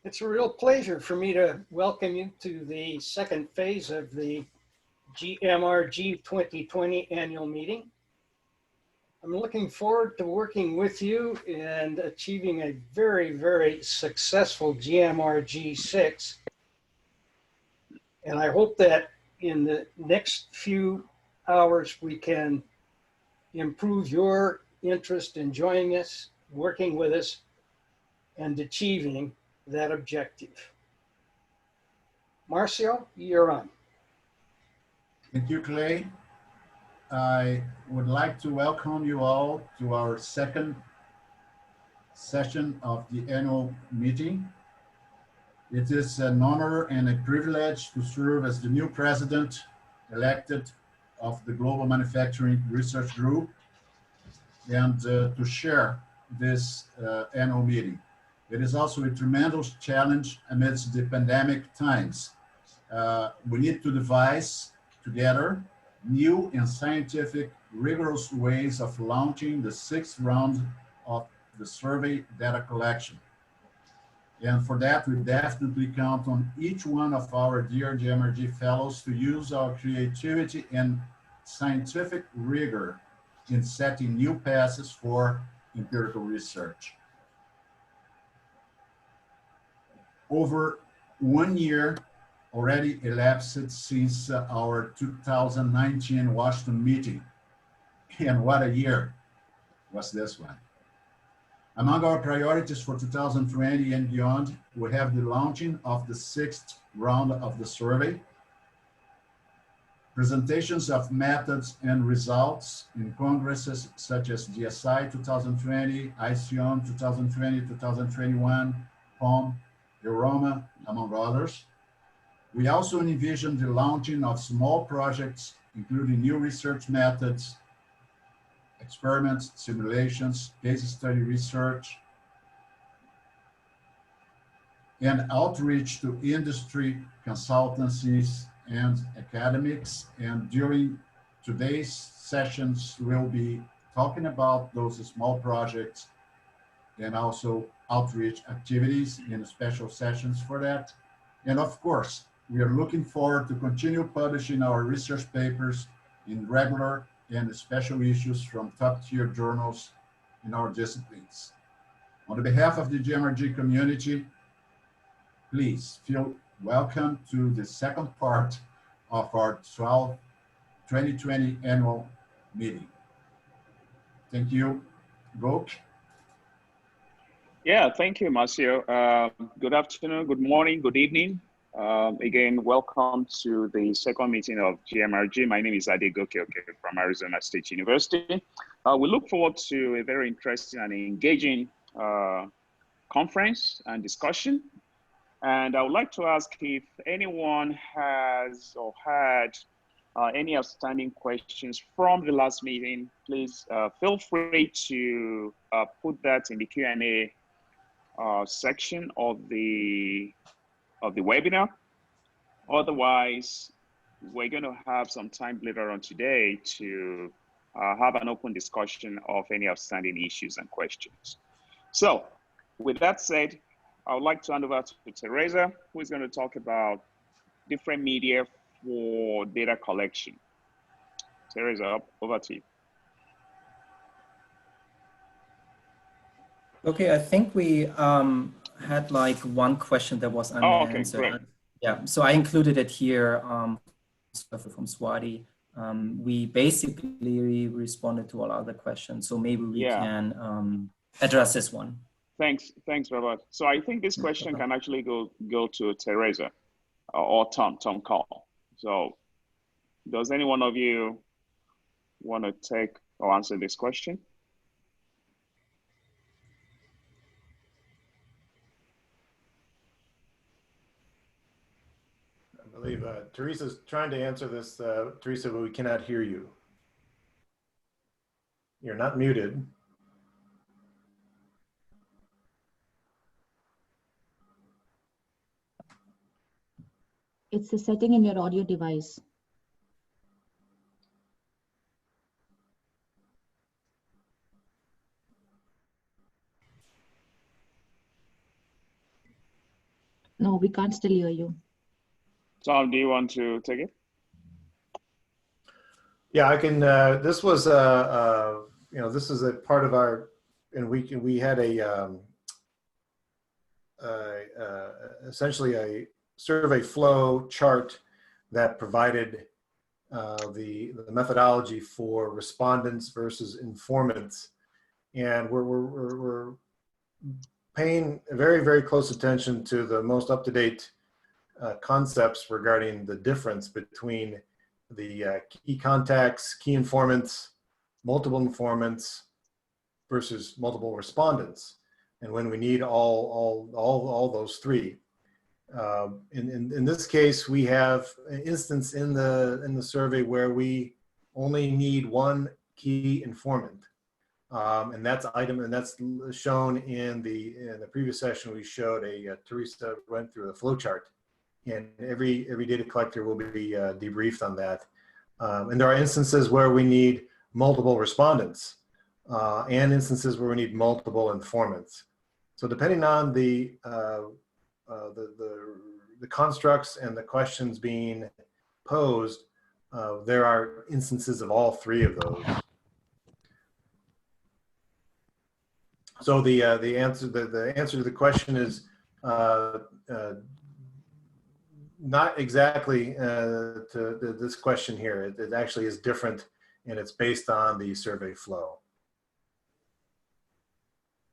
It's a real pleasure for me to welcome you to the second phase of the GMRG 2020 annual meeting. I'm looking forward to working with you and achieving a very successful GMRG 6. And I hope that in the next few hours we can improve your interest in joining us, working with us, and achieving that objective. Marcio, you're on. Thank you, Clay. I would like to welcome you all to our second session of the annual meeting. It is an honor and a privilege to serve as the new president elected of the Global Manufacturing Research Group and to share this annual meeting. It is also a tremendous challenge amidst the pandemic times. We need to devise together new and scientific, rigorous ways of launching the 6th round of the survey data collection. And for that, we definitely count on each one of our dear GMRG fellows to use our creativity and scientific rigor in setting new paths for empirical research. Over 1 year already elapsed since our 2019 Washington meeting. And what a year was this one. Among our priorities for 2020 and beyond, we have the launching of the 6th round of the survey, presentations of methods and results in congresses such as DSI 2020, ICOM 2020, 2021, POM, Euroma, among others. We also envision the launching of small projects, including new research methods, experiments, simulations, case study research, and outreach to industry, consultancies, and academics. And during today's sessions, we'll be talking about those small projects and also outreach activities in special sessions for that. And of course, we are looking forward to continue publishing our research papers in regular and special issues from top-tier journals in our disciplines. On behalf of the GMRG community, please feel welcome to the second part of our 2020 annual meeting. Thank you. Gok. Yeah, thank you, Marcio. Good afternoon, good morning, good evening. Again, welcome to the second meeting of GMRG. My name is Ade Goke from Arizona State University. We look forward to a very interesting and engaging conference and discussion. And I would like to ask if anyone has or had any outstanding questions from the last meeting, please feel free to put that in the Q&A section of the webinar. Otherwise, we're going to have some time later on today to have an open discussion of any outstanding issues and questions. So with that said, I would like to hand over to Teresa, who is going to talk about different media for data collection. Teresa, over to you. Okay, I think we had like one question that was unanswered. Okay, great. Yeah, so I included it here from Swati. We basically responded to all other questions, so maybe we can address this one. Thanks, Robert. So I think this question can actually go to Teresa or Tom Call. So does any one of you want to take or answer this question? I believe Teresa's trying to answer this, Teresa, but we cannot hear you. You're not muted. It's the setting in your audio device. No, we can't still hear you. Tom, do you want to take it? Yeah, I can. This was this is a part of our, and we had essentially a survey flow chart that provided the methodology for respondents versus informants, and we're paying very, very close attention to the most up-to-date concepts regarding the difference between the key contacts, key informants, multiple informants versus multiple respondents, and when we need all those three. In this case, we have an instance in the survey where we only need one key informant, and that's shown in the previous session. We showed Teresa went through the flow chart, and every data collector will be debriefed on that. And there are instances where we need multiple respondents, and instances where we need multiple informants. So depending on the constructs and the questions being posed, there are instances of all three of those. So the answer to the question is not exactly to this question here. It actually is different, and it's based on the survey flow.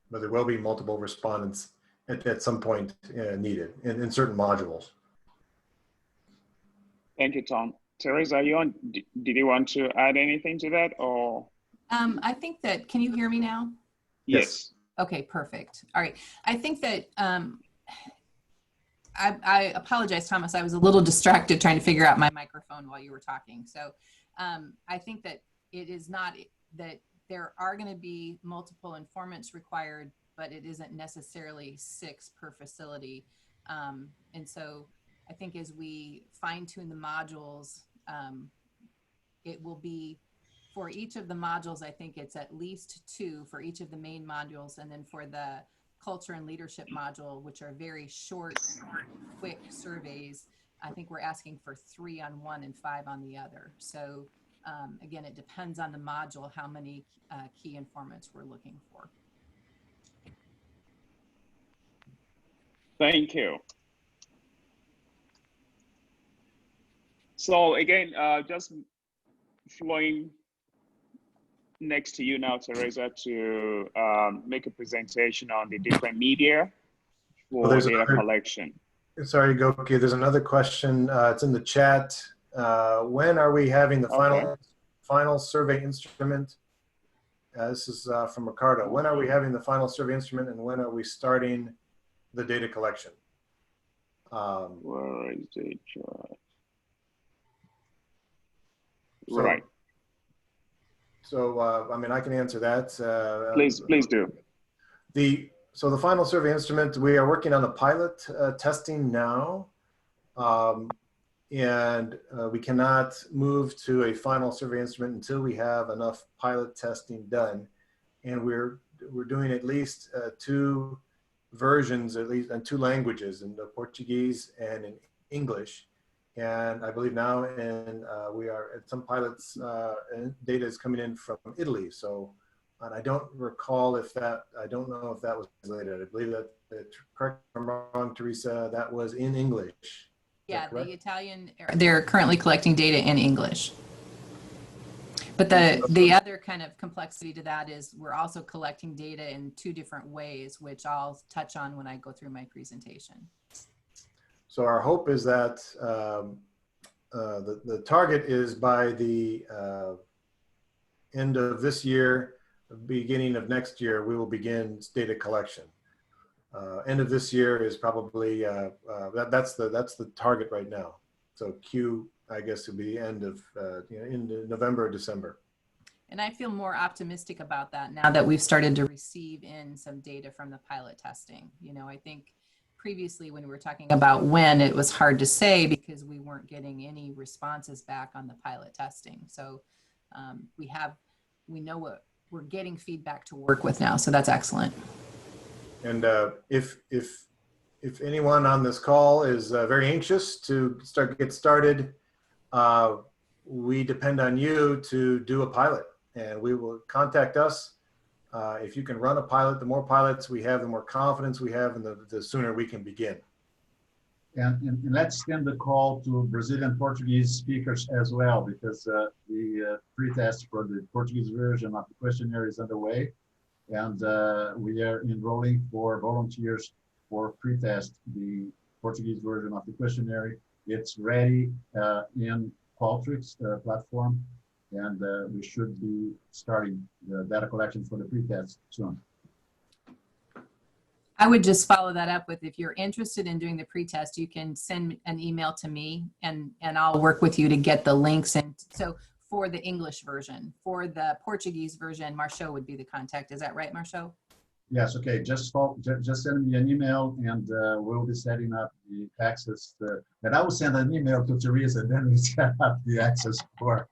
But there will be multiple respondents at some point needed in certain modules. Thank you, Tom. Teresa, are you on? Did you want to add anything to that, or? I think that, can you hear me now? Yes. Okay, perfect. All right. I think that, I apologize, Thomas. I was a little distracted trying to figure out my microphone while you were talking. So I think that it is not that there are going to be multiple informants required, but it isn't necessarily 6 per facility. And so I think as we fine tune the modules, it will be for each of the modules. I think it's at least 2 for each of the main modules. And then for the culture and leadership module, which are very short, quick surveys, I think we're asking for 3 on one and 5 on the other. So again, it depends on the module, how many key informants we're looking for. Thank you. So again, just flowing next to you now, Teresa, to make a presentation on the different media for data collection. Sorry, Goki, there's another question. It's in the chat. When are we having the final survey instrument? This is from Ricardo. When are we having the final survey instrument, and when are we starting the data collection? Where is the chart? Right. So, I mean, I can answer that. Please do. So the final survey instrument, we are working on the pilot testing now. And we cannot move to a final survey instrument until we have enough pilot testing done. And we're doing at least 2 versions, at least in 2 languages, in the Portuguese and in English. And I believe now we are at some pilots, data is coming in from Italy. So, and I don't recall if that, I don't know if that was translated. I believe that, correct me if I'm wrong, Teresa, that was in English. Yeah, the Italian, they're currently collecting data in English. But the other kind of complexity to that is we're also collecting data in 2 different ways, which I'll touch on when I go through my presentation. So our hope is that the target is by the end of this year, beginning of next year, we will begin data collection. End of this year is probably that's the target right now. So Q, I guess, would be end of in November or December. And I feel more optimistic about that now that we've started to receive in some data from the pilot testing. You know, I think previously when we were talking about when, it was hard to say because we weren't getting any responses back on the pilot testing. So we know what we're getting feedback to work with now. So that's excellent. And if if anyone on this call is very anxious to get started, we depend on you to do a pilot, and we will contact us. If you can run a pilot, the more pilots we have, the more confidence we have, and the sooner we can begin. And let's extend the call to Brazilian Portuguese speakers as well, because the pre-test for the Portuguese version of the questionnaire is underway. And we are enrolling for volunteers for pre-test the Portuguese version of the questionnaire. It's ready in Qualtrics platform, and we should be starting the data collection for the pre-test soon. I would just follow that up with, if you're interested in doing the pretest, you can send an email to me and I'll work with you to get the links. And so for the English version, for the Portuguese version, Marshall would be the contact. Is that right, Marshall? Yes, okay, just send me an email and we'll be setting up the access. And I will send an email to Teresa and then we set up the access for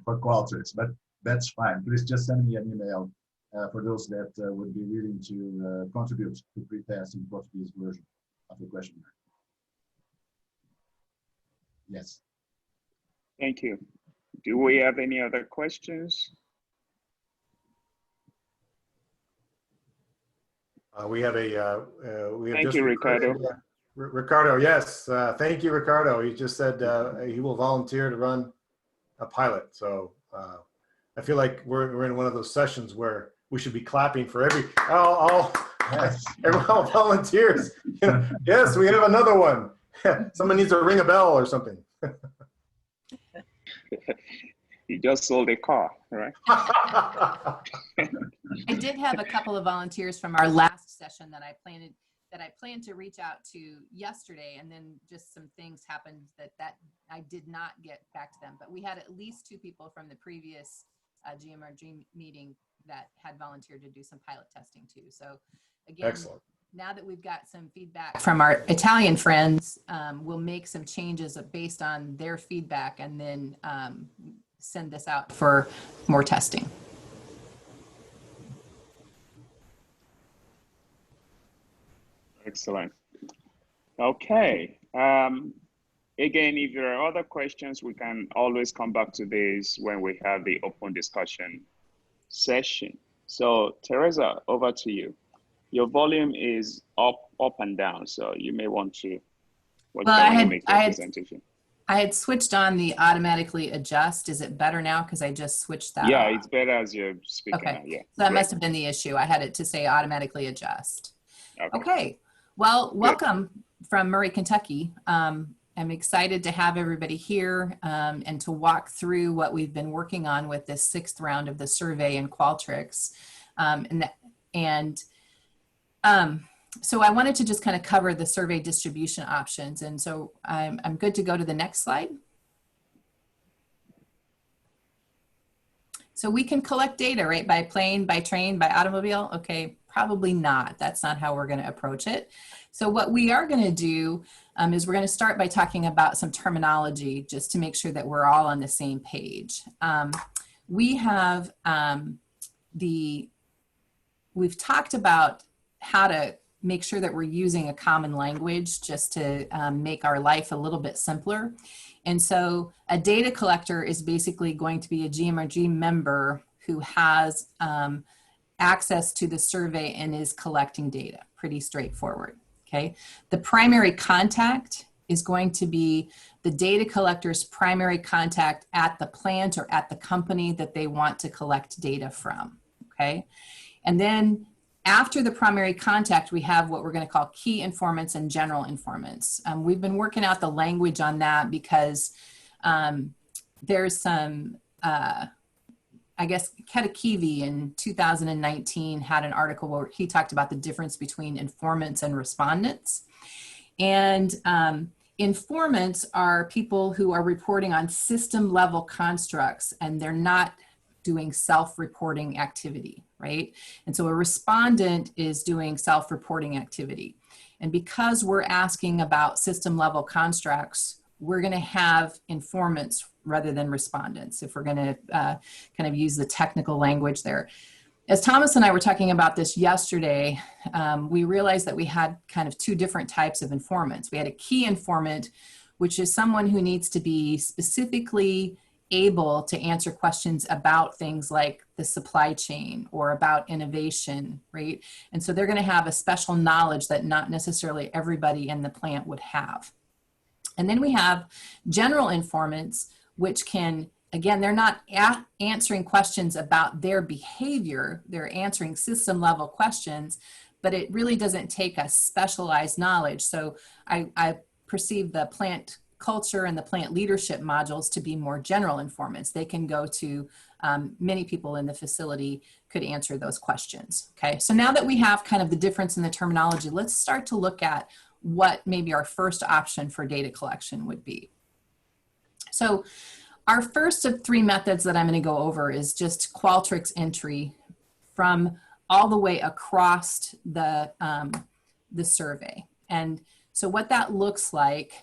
Qualtrics, but that's fine. Please just send me an email for those that would be willing to contribute to pre-test in Portuguese version of the questionnaire. Yes. Thank you. Do we have any other questions? We have thank you, Ricardo. Ricardo, yes. Thank you, Ricardo. He just said he will volunteer to run a pilot. So I feel like we're in one of those sessions where we should be clapping for all volunteers. You know, yes, we have another one. Someone needs to ring a bell or something. You just sold a car, right? I did have a couple of volunteers from our last session that I planned to reach out to yesterday, and then just some things happened that I did not get back to them. But we had at least 2 people from the previous GMRG meeting that had volunteered to do some pilot testing too. So again, excellent. Now that we've got some feedback from our Italian friends, we'll make some changes based on their feedback and then send this out for more testing. Excellent. Okay. Again, if there are other questions, we can always come back to this when we have the open discussion session. So Teresa, over to you. Your volume is up and down, so you may want to presentation. I had switched on the automatically adjust. Is it better now? Because I just switched that Yeah, off. It's better as you're speaking. Okay, now. Yeah, so that must have been the issue. I had it to say automatically adjust. Okay. Well, welcome from Murray, Kentucky. I'm excited to have everybody here and to walk through what we've been working on with this 6th round of the survey in Qualtrics. So I wanted to just kind of cover the survey distribution options. And so I'm good to go to the next slide. So we can collect data, right? By plane, by train, by automobile? Okay, probably not. That's not how we're going to approach it. So what we are going to do is we're going to start by talking about some terminology just to make sure that we're all on the same page. We have we've talked about how to make sure that we're using a common language just to make our life a little bit simpler. And so a data collector is basically going to be a GMRG member who has access to the survey and is collecting data. Pretty straightforward, okay? The primary contact is going to be the data collector's primary contact at the plant or at the company that they want to collect data from, okay? And then after the primary contact, we have what we're going to call key informants and general informants. We've been working out the language on that because there's some, I guess, Katakivi in 2019 had an article where he talked about the difference between informants and respondents. And informants are people who are reporting on system level constructs and they're not doing self-reporting activity, right? And so a respondent is doing self-reporting activity. And because we're asking about system level constructs, we're gonna have informants rather than respondents, if we're gonna kind of use the technical language there. As Thomas and I were talking about this yesterday, we realized that we had kind of two different types of informants. We had a key informant, which is someone who needs to be specifically able to answer questions about things like the supply chain or about innovation, right? And so they're going to have a special knowledge that not necessarily everybody in the plant would have. And then we have general informants, which can, again, they're not answering questions about their behavior, they're answering system level questions, but it really doesn't take a specialized knowledge. So I perceive the plant culture and the plant leadership modules to be more general informants. They can go to many people in the facility could answer those questions. Okay, so now that we have kind of the difference in the terminology, let's start to look at what maybe our first option for data collection would be. So our first of three methods that I'm going to go over is just Qualtrics entry from all the way across the survey. And so what that looks like,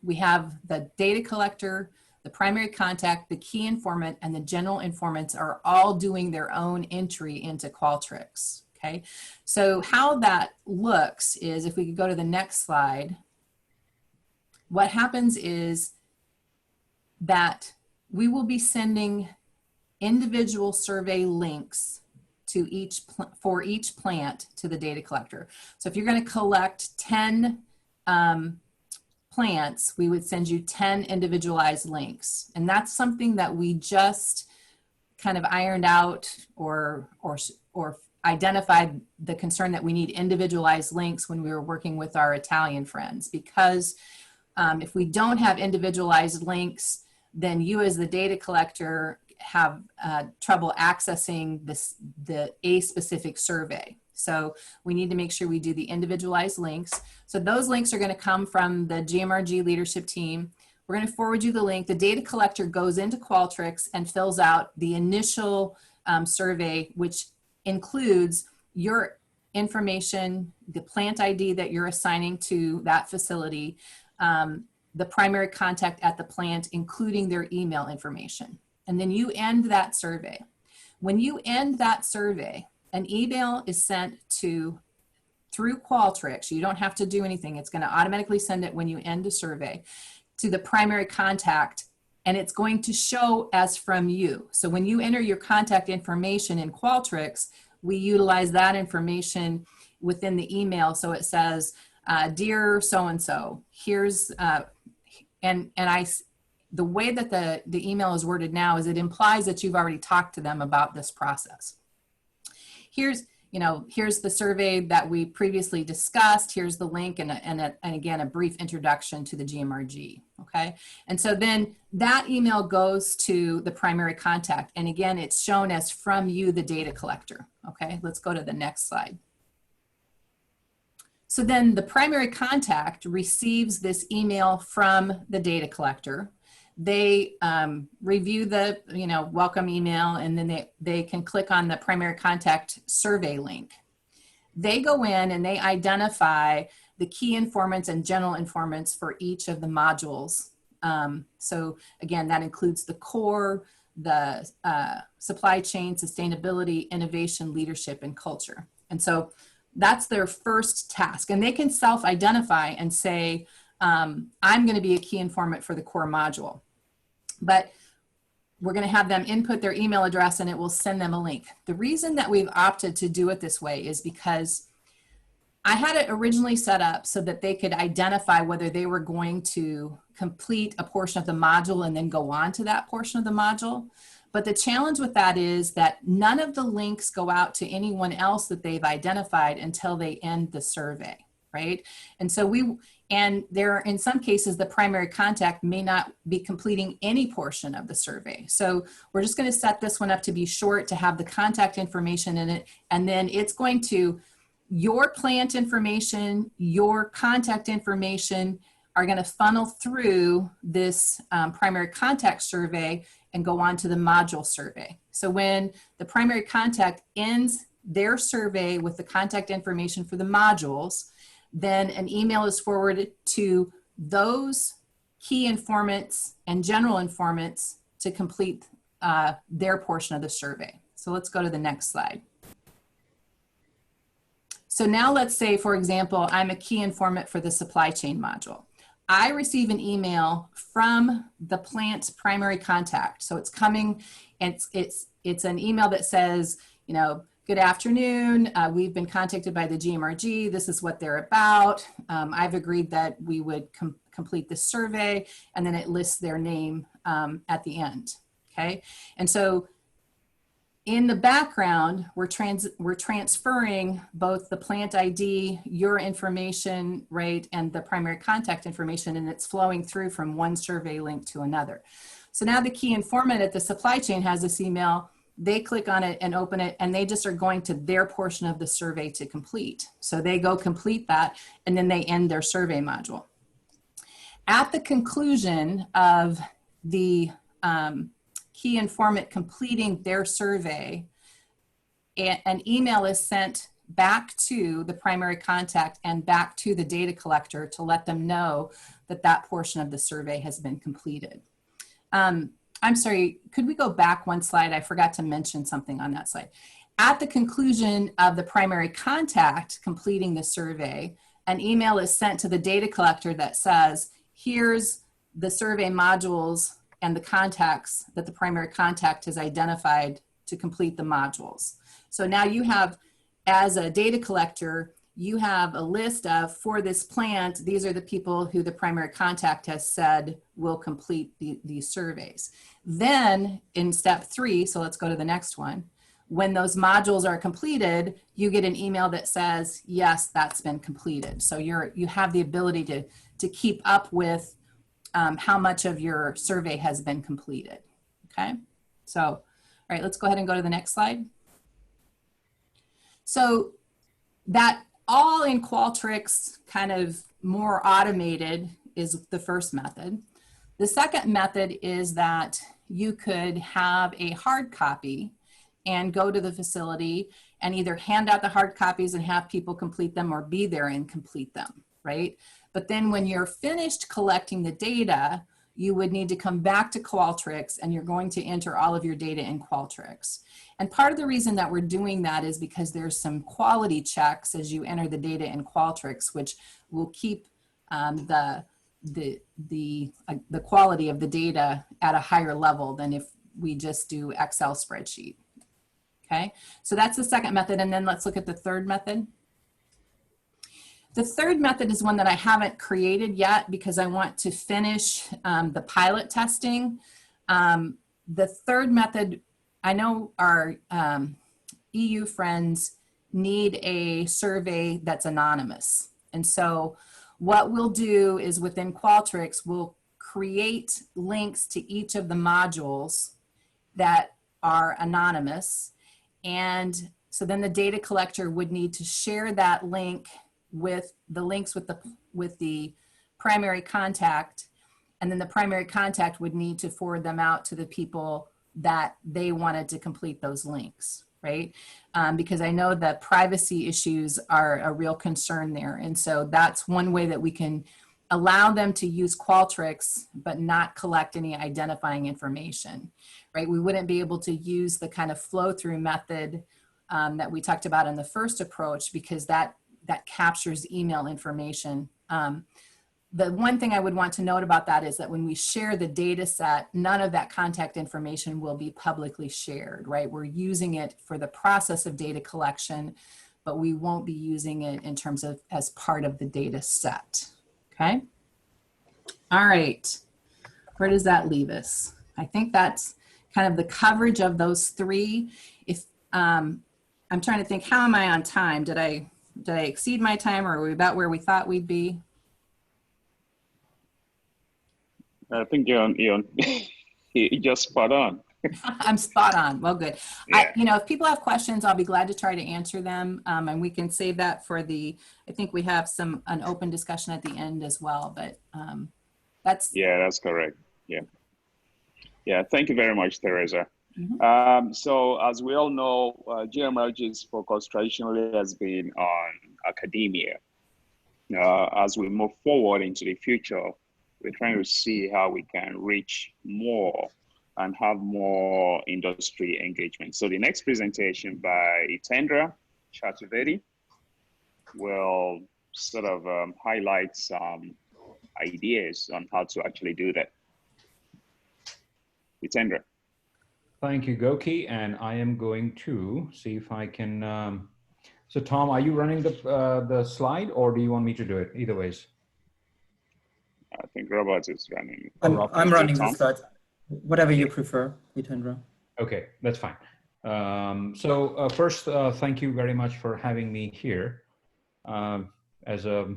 we have the data collector, the primary contact, the key informant, and the general informants are all doing their own entry into Qualtrics. Okay, so how that looks is, if we could go to the next slide, what happens is that we will be sending individual survey links to for each plant to the data collector. So if you're going to collect 10 plants, we would send you 10 individualized links. And that's something that we just kind of ironed out or identified the concern that we need individualized links when we were working with our Italian friends, because if we don't have individualized links, then you as the data collector have trouble accessing a specific survey. So we need to make sure we do the individualized links. So those links are going to come from the GMRG leadership team. We're going to forward you the link. The data collector goes into Qualtrics and fills out the initial survey, which includes your information, the plant ID that you're assigning to that facility, the primary contact at the plant, including their email information. And then you end that survey. When you end that survey, an email is sent through Qualtrics. You don't have to do anything. It's going to automatically send it when you end a survey to the primary contact, and it's going to show as from you. So when you enter your contact information in Qualtrics, we utilize that information within the email. So it says, dear so-and-so, here's, the way that the email is worded now is it implies that you've already talked to them about this process. Here's the survey that we previously discussed. Here's the link and again, a brief introduction to the GMRG, okay? And so then that email goes to the primary contact. And again, it's shown as from you, the data collector, okay? Let's go to the next slide. So then the primary contact receives this email from the data collector. They review the welcome email, and then they can click on the primary contact survey link. They go in and they identify the key informants and general informants for each of the modules. So again, that includes the core, the supply chain, sustainability, innovation, leadership, and culture. And so that's their first task. And they can self-identify and say, I'm going to be a key informant for the core module. But we're going to have them input their email address and it will send them a link. The reason that we've opted to do it this way is because I had it originally set up so that they could identify whether they were going to complete a portion of the module and then go on to that portion of the module. But the challenge with that is that none of the links go out to anyone else that they've identified until they end the survey, right? And so there are, in some cases, the primary contact may not be completing any portion of the survey. So we're just going to set this one up to be short, to have the contact information in it. And then it's going to, your plant information, your contact information are going to funnel through this primary contact survey and go on to the module survey. So when the primary contact ends their survey with the contact information for the modules, then an email is forwarded to those key informants and general informants to complete their portion of the survey. So let's go to the next slide. So now let's say, for example, I'm a key informant for the supply chain module. I receive an email from the plant's primary contact. So it's coming, and it's an email that says, you know, good afternoon. We've been contacted by the GMRG. This is what they're about. I've agreed that we would complete this survey, and then it lists their name at the end. Okay, and so in the background, we're transferring both the plant ID, your information, right, and the primary contact information, and it's flowing through from one survey link to another. So now the key informant at the supply chain has this email. They click on it and open it, and they just are going to their portion of the survey to complete. So they go complete that, and then they end their survey module. At the conclusion of the key informant completing their survey, an email is sent back to the primary contact and back to the data collector to let them know that that portion of the survey has been completed. I'm sorry, could we go back one slide? I forgot to mention something on that slide. At the conclusion of the primary contact completing the survey, an email is sent to the data collector that says, here's the survey modules and the contacts that the primary contact has identified to complete the modules. So now you have, as a data collector, you have a list of, for this plant, these are the people who the primary contact has said will complete these surveys. Then in step 3, so let's go to the next one, when those modules are completed, you get an email that says, yes, that's been completed. So you have the ability to keep up with how much of your survey has been completed, okay? So, all right, let's go ahead and go to the next slide. So that all in Qualtrics, kind of more automated, is the first method. The second method is that you could have a hard copy and go to the facility and either hand out the hard copies and have people complete them, or be there and complete them, right? But then when you're finished collecting the data, you would need to come back to Qualtrics, and you're going to enter all of your data in Qualtrics. And part of the reason that we're doing that is because there's some quality checks as you enter the data in Qualtrics, which will keep the quality of the data at a higher level than if we just do Excel spreadsheet. Okay, so that's the second method. And then let's look at the third method. The third method is one that I haven't created yet because I want to finish the pilot testing. The third method, I know our EU friends need a survey that's anonymous. And so what we'll do is within Qualtrics, we'll create links to each of the modules that are anonymous. And so then the data collector would need to share that link with the links with the primary contact, and then the primary contact would need to forward them out to the people that they wanted to complete those links, right? Because I know that privacy issues are a real concern there. And so that's one way that we can allow them to use Qualtrics, but not collect any identifying information, right? We wouldn't be able to use the kind of flow through method that we talked about in the first approach, because that captures email information. The one thing I would want to note about that is that when we share the data set, none of that contact information will be publicly shared, right? We're using it for the process of data collection, but we won't be using it in terms of as part of the data set, okay? All right, where does that leave us? I think that's kind of the coverage of those three. If I'm trying to think, how am I on time? Did I exceed my time, or are we about where we thought we'd be? I think you're just spot on. I'm spot on. Well, good. Yeah. If people have questions, I'll be glad to try to answer them. And we can save that for I think we have an open discussion at the end as well, but that's. Yeah, that's correct. Yeah. Yeah, thank you very much, Teresa. Mm-hmm. So as we all know, GMRG's focus traditionally has been on academia. As we move forward into the future, we're trying to see how we can reach more and have more industry engagement. So the next presentation by Itendra Chaturvedi will sort of highlight some ideas on how to actually do that. Jitendra. Thank you, Goki, and I am going to see if I can. So, Tom, are you running the slide, or do you want me to do it? Either ways. I think Robert is running. I'm running the slides. Whatever you Okay. prefer, Jitendra. Okay, that's fine. First, thank you very much for having me here. As a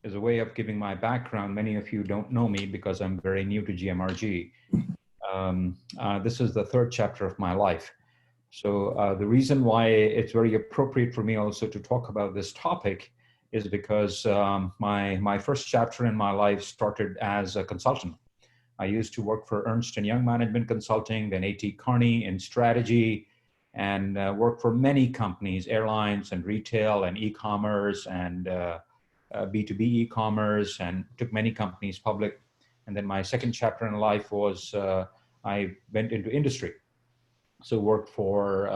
way of giving my background, many of you don't know me because I'm very new to GMRG. This is the third chapter of my life. So the reason why it's very appropriate for me also to talk about this topic is because my first chapter in my life started as a consultant. I used to work for Ernst & Young Management Consulting, then A.T. Kearney in strategy, and worked for many companies, airlines and retail and e-commerce and B2B e-commerce, and took many companies public. And then my second chapter in life was I went into industry. So worked for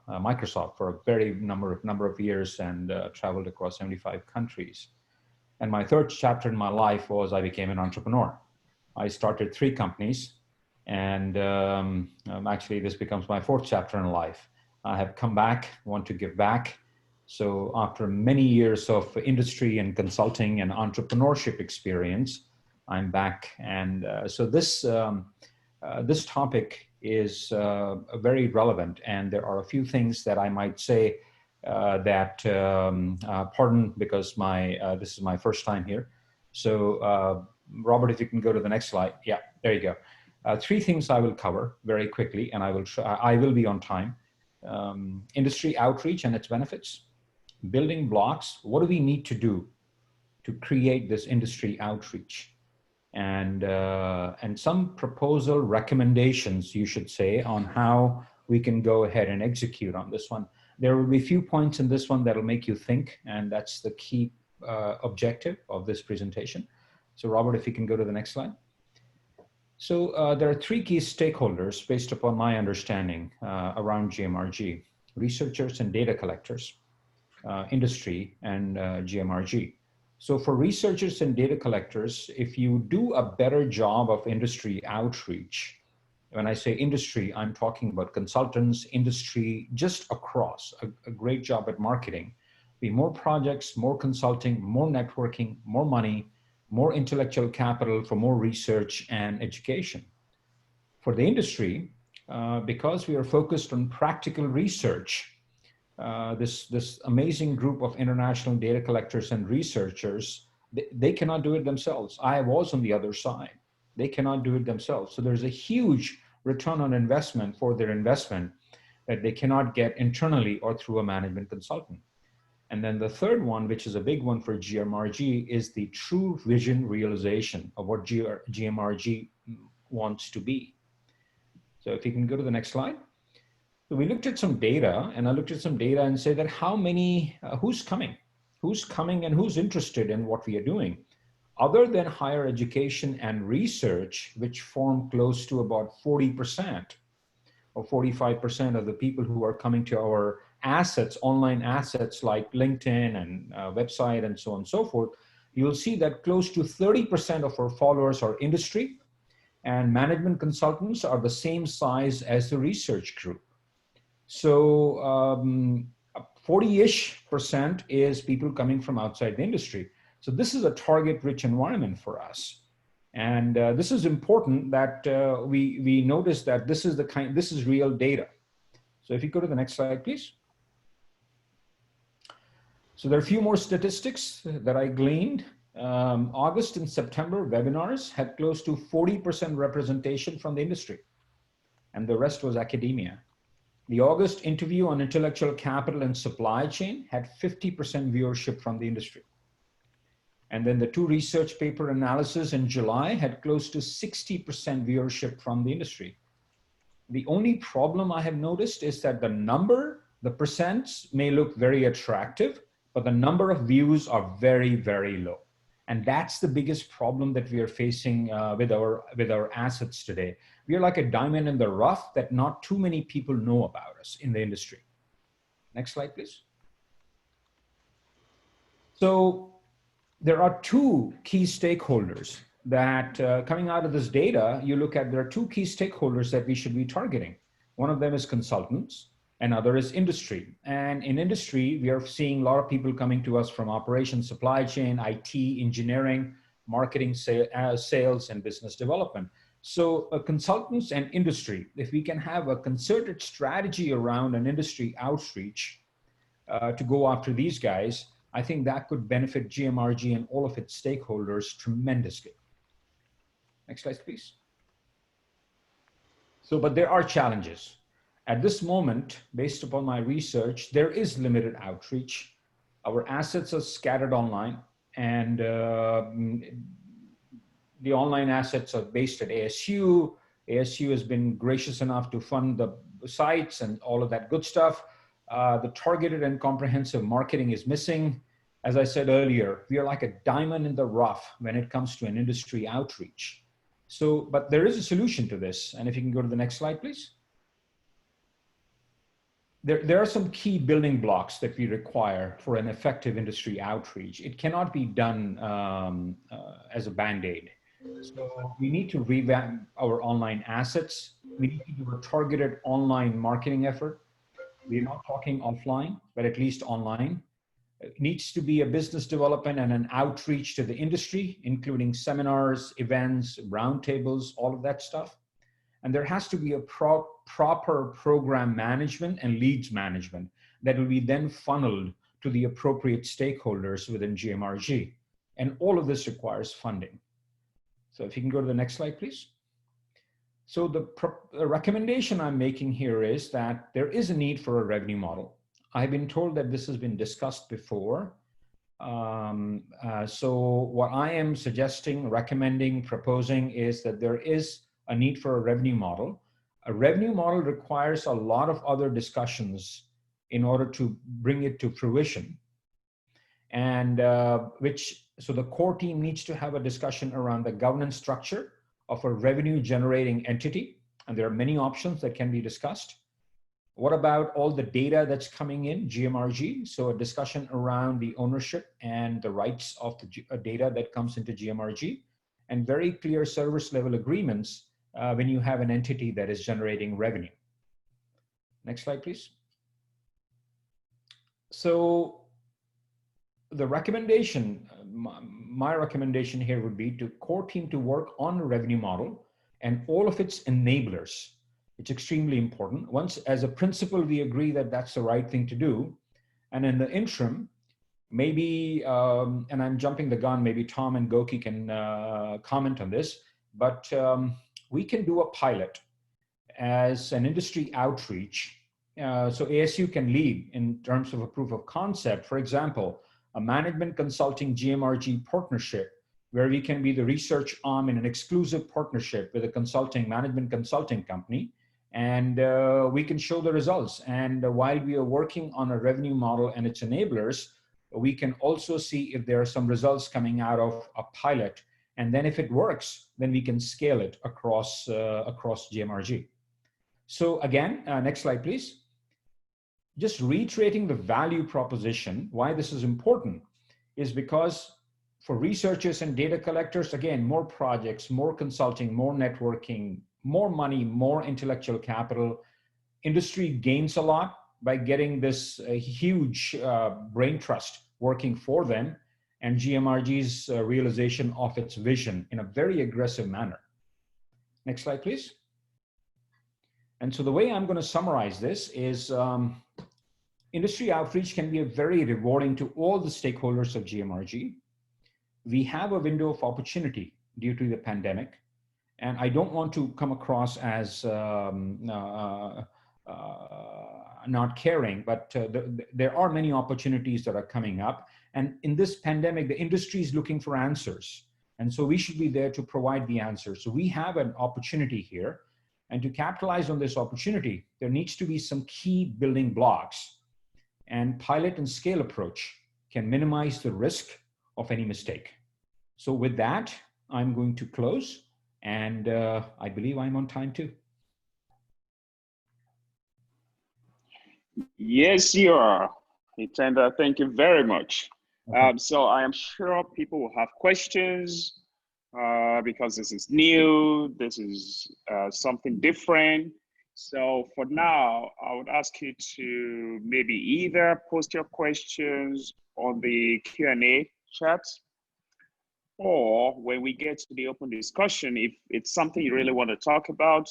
Microsoft for a very number of years and traveled across 75 countries. And my third chapter in my life was I became an entrepreneur. I started 3 companies, and actually this becomes my fourth chapter in life. I have come back, want to give back. So after many years of industry and consulting and entrepreneurship experience, I'm back. And so this topic is very relevant, and there are a few things that I might say pardon, because this is my first time here. So Robert, if you can go to the next slide. Yeah, there you go. 3 things I will cover very quickly, and I will be on time. Industry outreach and its benefits, building blocks. What do we need to do to create this industry outreach? And some proposal recommendations, you should say, on how we can go ahead and execute on this one. There will be a few points in this one that will make you think, and that's the key objective of this presentation. So Robert, if you can go to the next slide. So there are 3 key stakeholders based upon my understanding around GMRG: researchers and data collectors, industry, and GMRG. So for researchers and data collectors, if you do a better job of industry outreach, when I say industry, I'm talking about consultants, industry, just across, a great job at marketing. Be more projects, more consulting, more networking, more money, more intellectual capital for more research and education. For the industry, because we are focused on practical research, this amazing group of international data collectors and researchers, they cannot do it themselves. I was on the other side. They cannot do it themselves. So there's a huge return on investment for their investment that they cannot get internally or through a management consultant. And then the third one, which is a big one for GMRG, is the true vision realization of what GMRG wants to be. So if you can go to the next slide. So we looked at some data, and I looked at some data and said that how many, who's coming and who's interested in what we are doing. Other than higher education and research, which form close to about 40% or 45% of the people who are coming to our assets, online assets like LinkedIn and website and so on and so forth, you'll see that close to 30% of our followers are industry, and management consultants are the same size as the research group. So 40-ish% is people coming from outside the industry. So this is a target-rich environment for us. And this is important that we notice that this is real data. So if you go to the next slide, please. So there are a few more statistics that I gleaned. August and September webinars had close to 40% representation from the industry, and the rest was academia. The August interview on intellectual capital and supply chain had 50% viewership from the industry. And then the 2 research paper analysis in July had close to 60% viewership from the industry. The only problem I have noticed is that the percents may look very attractive, but the number of views are very, very low. And that's the biggest problem that we are facing with our assets today. We are like a diamond in the rough that not too many people know about us in the industry. Next slide, please. So there are two key stakeholders that coming out of this data, you look at, there are two key stakeholders that we should be targeting. One of them is consultants, another is industry. And in industry, we are seeing a lot of people coming to us from operations, supply chain, IT, engineering, marketing, sales, and business development. So consultants and industry, if we can have a concerted strategy around an industry outreach to go after these guys, I think that could benefit GMRG and all of its stakeholders tremendously. Next slide, please. So, but there are challenges. At this moment, based upon my research, there is limited outreach. Our assets are scattered online, and the online assets are based at ASU. ASU has been gracious enough to fund the sites and all of that good stuff. The targeted and comprehensive marketing is missing. As I said earlier, we are like a diamond in the rough when it comes to an industry outreach. So, but there is a solution to this. And if you can go to the next slide, please. There are some key building blocks that we require for an effective industry outreach. It cannot be done as a Band-Aid. So we need to revamp our online assets. We need to do a targeted online marketing effort. We're not talking offline, but at least online. It needs to be a business development and an outreach to the industry, including seminars, events, roundtables, all of that stuff. And there has to be a proper program management and leads management that will be then funneled to the appropriate stakeholders within GMRG. And all of this requires funding. So if you can go to the next slide, please. So the recommendation I'm making here is that there is a need for a revenue model. I've been told that this has been discussed before. So what I am suggesting, recommending, proposing is that there is a need for a revenue model. A revenue model requires a lot of other discussions in order to bring it to fruition. And so the core team needs to have a discussion around the governance structure of a revenue generating entity. And there are many options that can be discussed. What about all the data that's coming in, GMRG? So a discussion around the ownership and the rights of the data that comes into GMRG, and very clear service level agreements when you have an entity that is generating revenue. Next slide, please. So the recommendation, my recommendation here would be to core team to work on a revenue model and all of its enablers. It's extremely important. Once, as a principle, we agree that that's the right thing to do. And in the interim, maybe, and I'm jumping the gun, maybe Tom and Goki can comment on this, but we can do a pilot as an industry outreach. So ASU can lead in terms of a proof of concept. For example, a management consulting GMRG partnership, where we can be the research arm in an exclusive partnership with a management consulting company. And we can show the results. And while we are working on a revenue model and its enablers, we can also see if there are some results coming out of a pilot. And then if it works, then we can scale it across GMRG. So again, next slide, please. Just reiterating the value proposition, why this is important is because for researchers and data collectors, again, more projects, more consulting, more networking, more money, more intellectual capital. Industry gains a lot by getting this huge brain trust working for them, and GMRG's realization of its vision in a very aggressive manner. Next slide, please. And so the way I'm going to summarize this is industry outreach can be very rewarding to all the stakeholders of GMRG. We have a window of opportunity due to the pandemic. And I don't want to come across as not caring, but there are many opportunities that are coming up. And in this pandemic, the industry is looking for answers. And so we should be there to provide the answers. So we have an opportunity here. And to capitalize on this opportunity, there needs to be some key building blocks. And pilot and scale approach can minimize the risk of any mistake. So with that, I'm going to close. And I believe I'm on time too. Yes, you are. Hitenda, thank you very much. Okay. So I am sure people will have questions because this is new, this is something different. So for now, I would ask you to maybe either post your questions on the Q&A chat, or when we get to the open discussion, if it's something you really want to talk about,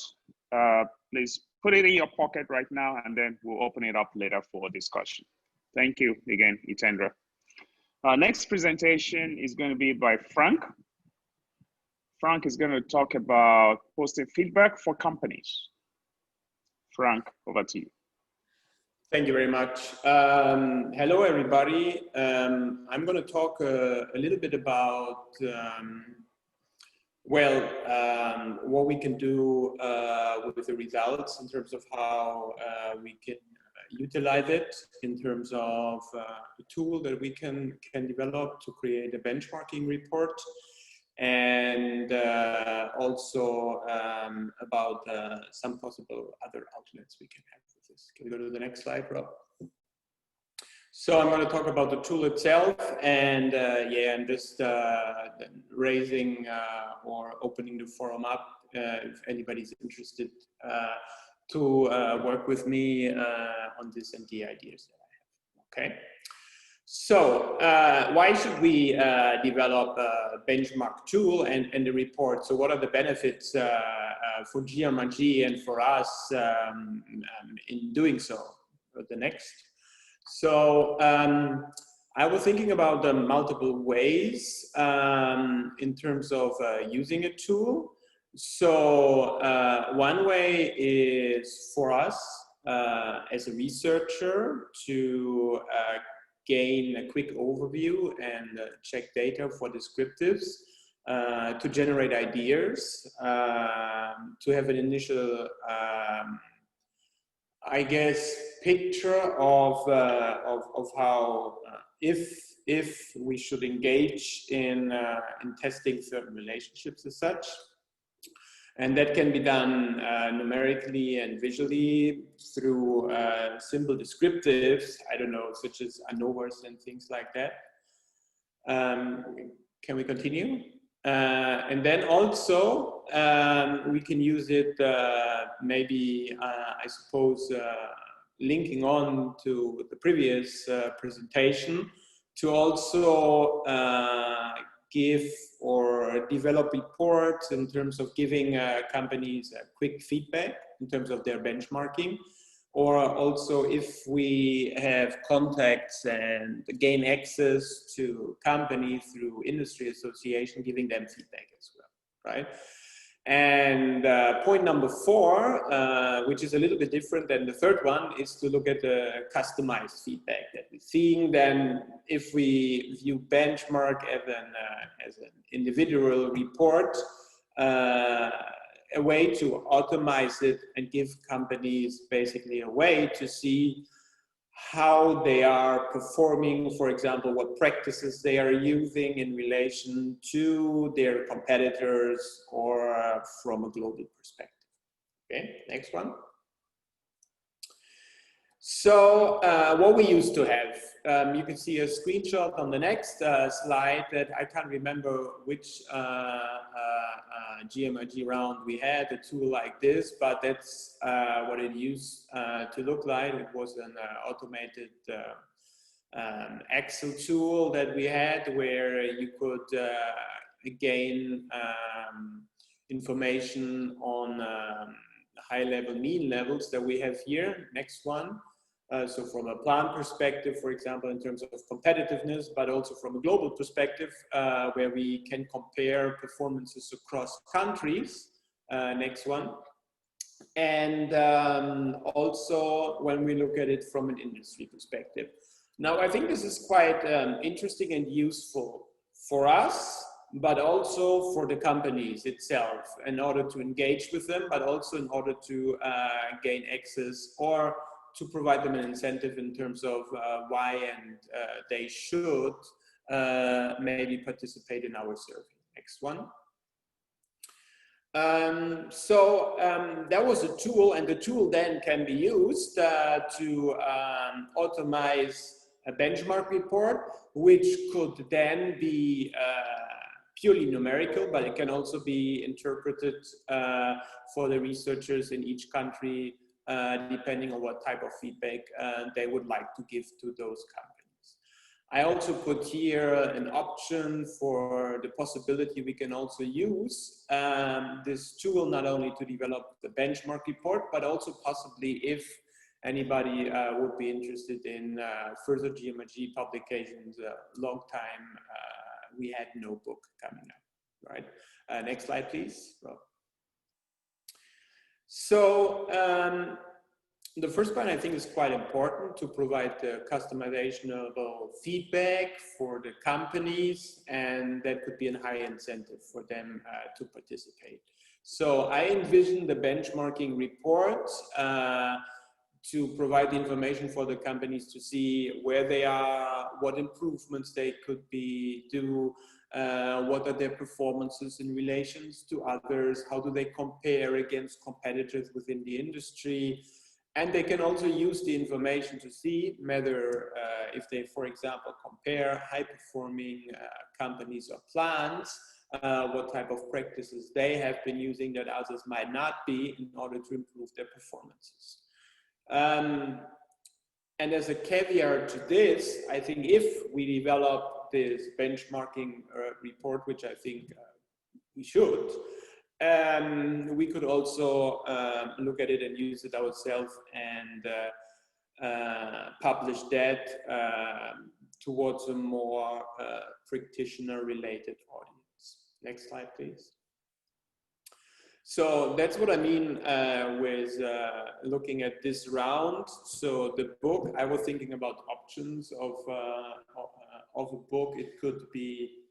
please put it in your pocket right now, and then we'll open it up later for discussion. Thank you again, Itendra. Our next presentation is going to be by Frank. Frank is going to talk about posting feedback for companies. Frank, over to you. Thank you very much. Hello, everybody. I'm going to talk a little bit about, what we can do with the results in terms of how we can utilize it in terms of a tool that we can develop to create a benchmarking report, and also about some possible other outlets we can have with this. Can we go to the next slide, Rob? So I'm going to talk about the tool itself, and and just raising or opening the forum up if anybody's interested to work with me on this and the ideas that I have. Okay. So why should we develop a benchmark tool and the report? So what are the benefits for GMRG and for us in doing so? The next. So I was thinking about the multiple ways in terms of using a tool. So one way is for us as a researcher to gain a quick overview and check data for descriptives, to generate ideas, to have an initial, I guess, picture of how if we should engage in testing certain relationships as such. And that can be done numerically and visually through simple descriptives, I don't know, such as ANOVAs and things like that. Can we continue? And then also we can use it maybe, I suppose, linking on to the previous presentation to also give or develop reports in terms of giving companies quick feedback in terms of their benchmarking, or also if we have contacts and gain access to companies through industry association, giving them feedback as well, right? And point number 4, which is a little bit different than the third one, is to look at the customized feedback that we're seeing. Then if we view benchmark as an individual report, a way to automate it and give companies basically a way to see how they are performing, for example, what practices they are using in relation to their competitors or from a global perspective. Okay, next one. So what we used to have, you can see a screenshot on the next slide that I can't remember which GMRG round we had, a tool like this, but that's what it used to look like. It was an automated Excel tool that we had where you could gain information on high-level mean levels that we have here. Next one. So from a plant perspective, for example, in terms of competitiveness, but also from a global perspective, where we can compare performances across countries. Next one. And also when we look at it from an industry perspective. Now, I think this is quite interesting and useful for us, but also for the companies itself in order to engage with them, but also in order to gain access or to provide them an incentive in terms of why and they should maybe participate in our survey. Next one. So that was a tool, and the tool then can be used to automate a benchmark report, which could then be purely numerical, but it can also be interpreted for the researchers in each country, depending on what type of feedback they would like to give to those companies. I also put here an option for the possibility we can also use this tool not only to develop the benchmark report, but also possibly if anybody would be interested in further GMRG publications. Long time we had no book coming up, right? Next slide, please. Rob. So the first point I think is quite important, to provide customizable feedback for the companies, and that could be a high incentive for them to participate. So I envision the benchmarking report to provide information for the companies to see where they are, what improvements they could do, what are their performances in relations to others, how do they compare against competitors within the industry. And they can also use the information to see whether, if they, for example, compare high-performing companies or plants, what type of practices they have been using that others might not be in order to improve their performances. And as a caveat to this, I think if we develop this benchmarking report, which I think we should, we could also look at it and use it ourselves and publish that towards a more practitioner-related audience. Next slide, please. So that's what I mean with looking at this round. So the book, I was thinking about options of a book. It could be,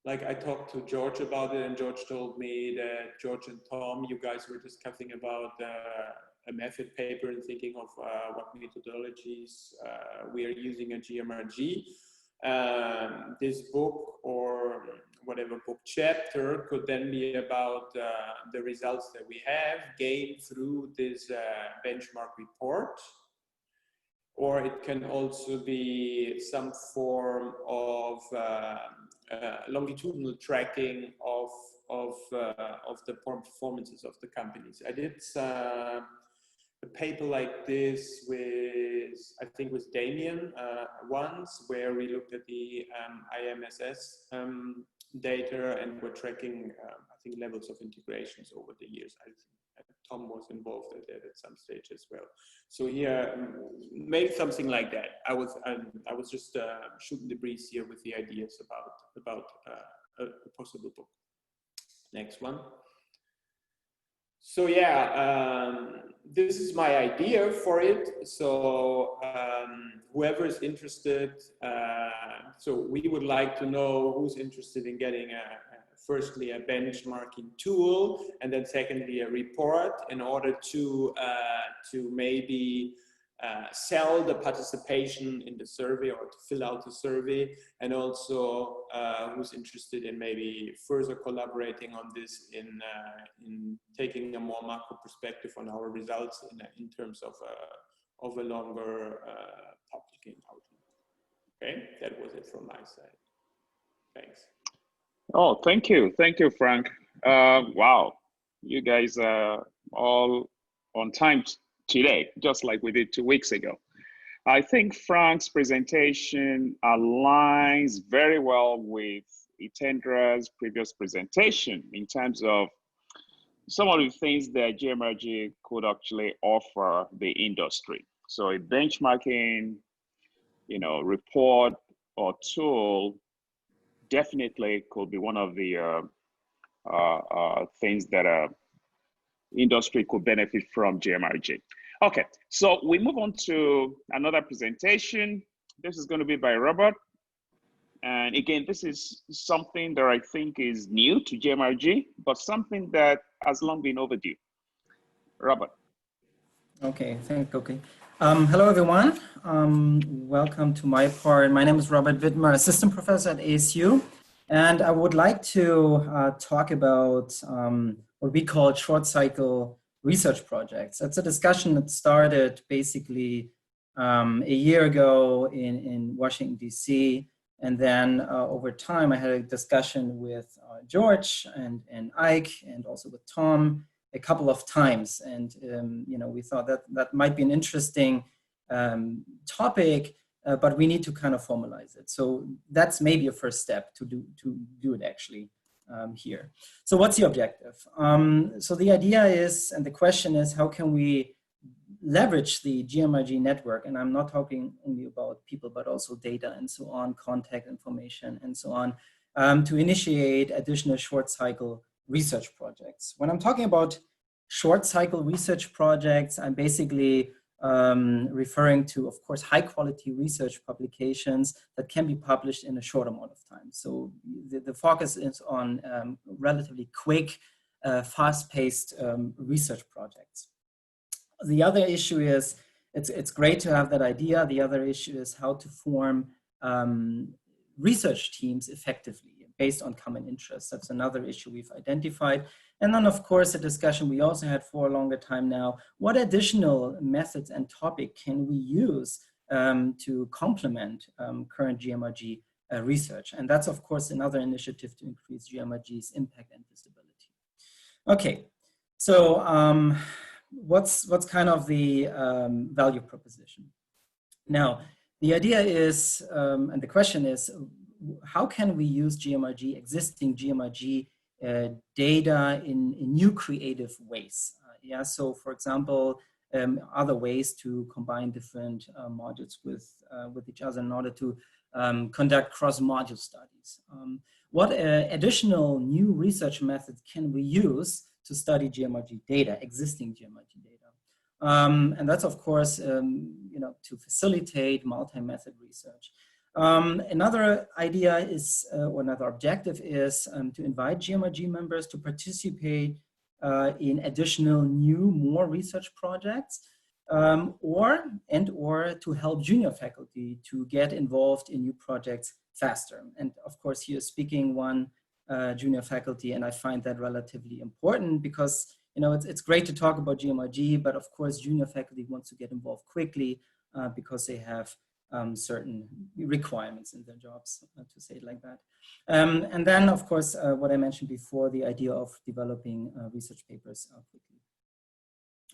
like, I talked to George about it, and George told me that George and Tom, you guys were discussing about a method paper and thinking of what methodologies we are using at GMRG. This book, or whatever book chapter, could then be about the results that we have gained through this benchmark report. Or it can also be some form of longitudinal tracking of the performances of the companies. I did a paper like this with, I think, with Damien once, where we looked at the IMSS data and we're tracking, I think, levels of integrations over the years. I think Tom was involved at that at some stage as well. So here, maybe something like that. I was just shooting the breeze here with the ideas about a possible book. Next one. So yeah, this is my idea for it. So whoever is interested, so we would like to know who's interested in getting firstly a benchmarking tool, and then secondly a report, in order to maybe sell the participation in the survey or to fill out the survey, and also who's interested in maybe further collaborating on this in taking a more macro perspective on our results in terms of a longer publishing outlook. Okay, that was it from my side. Thanks. Oh, thank you, Frank. Wow, you guys are all on time today, just like we did 2 weeks ago. I think Frank's presentation aligns very well with Itendra's previous presentation in terms of some of the things that GMRG could actually offer the industry. So a benchmarking, report or tool definitely could be one of the things that industry could benefit from GMRG. Okay, so we move on to another presentation. This is going to be by Robert. And again, this is something that I think is new to GMRG, but something that has long been overdue. Robert. Okay, okay. Hello, everyone. Welcome to my part. My name is Robert Wittmer, assistant professor at ASU. And I would like to talk about what we call short cycle research projects. That's a discussion that started basically a year ago in Washington, DC. And then over time, I had a discussion with George and Ike and also with Tom a couple of times. And, we thought that that might be an interesting topic, but we need to kind of formalize it. So that's maybe a first step to do it actually here. So what's the objective? So the idea is, and the question is, how can we leverage the GMRG network? And I'm not talking only about people, but also data and so on, contact information and so on, to initiate additional short cycle research projects. When I'm talking about short cycle research projects, I'm basically referring to, of course, high quality research publications that can be published in a short amount of time. So the focus is on relatively quick, fast-paced research projects. The other issue is, it's great to have that idea. The other issue is how to form research teams effectively based on common interests. That's another issue we've identified. And then, of course, a discussion we also had for a longer time now, what additional methods and topic can we use to complement current GMRG research? And that's, of course, another initiative to increase GMRG's impact and visibility. Okay, so what's kind of the value proposition? Now, the idea is, and the question is, how can we use GMRG, existing GMRG data in new creative ways? Yeah, so for example, other ways to combine different modules with each other in order to conduct cross-module studies. What additional new research methods can we use to study GMRG data, existing GMRG data? And that's, of course, to facilitate multi-method research. Another idea is, or another objective is to invite GMRG members to participate in additional new, more research projects, or to help junior faculty to get involved in new projects faster. And of course, here speaking one junior faculty, and I find that relatively important because it's great to talk about GMRG, but of course, junior faculty wants to get involved quickly because they have certain requirements in their jobs, to say it like that. And then, of course, what I mentioned before, the idea of developing research papers quickly.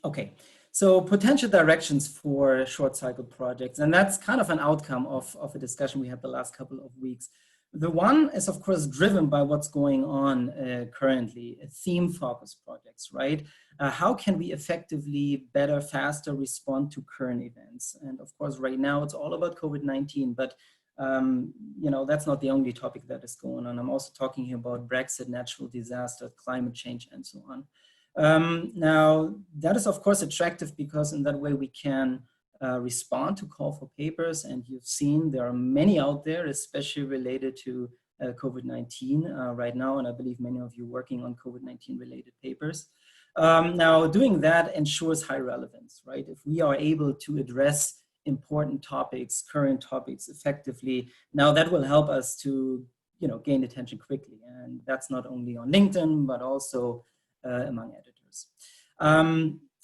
Okay, so potential directions for short cycle projects, and that's kind of an outcome of a discussion we had the last couple of weeks. The one is, of course, driven by what's going on currently, theme-focused projects, right? How can we effectively, better, faster respond to current events? And of course, right now, it's all about COVID-19, but that's not the only topic that is going on. I'm also talking here about Brexit, natural disaster, climate change, and so on. Now, that is, of course, attractive because in that way we can respond to call for papers, and you've seen there are many out there, especially related to COVID-19 right now, and I believe many of you working on COVID-19 related papers. Now, doing that ensures high relevance, right? If we are able to address important topics, current topics effectively, now that will help us to gain attention quickly, and that's not only on LinkedIn, but also among editors.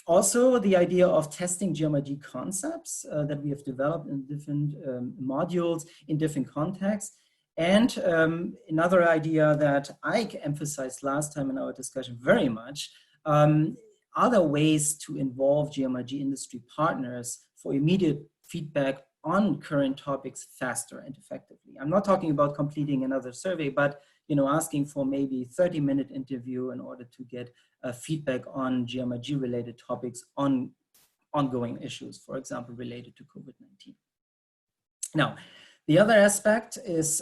Also, the idea of testing GMRG concepts that we have developed in different modules in different contexts. And another idea that I emphasized last time in our discussion very much, other ways to involve GMRG industry partners for immediate feedback on current topics faster and effectively. I'm not talking about completing another survey, but asking for maybe 30-minute interview in order to get feedback on GMRG related topics on ongoing issues, for example, related to COVID-19. Now, the other aspect is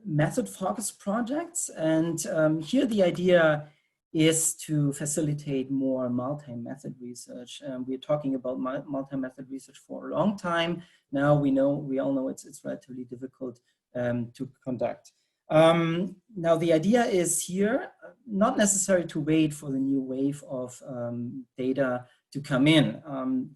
method-focused projects. And here the idea is to facilitate more multi-method research. We're talking about multi-method research for a long time. Now we all know it's relatively difficult to conduct. Now the idea is here, not necessary to wait for the new wave of data to come in.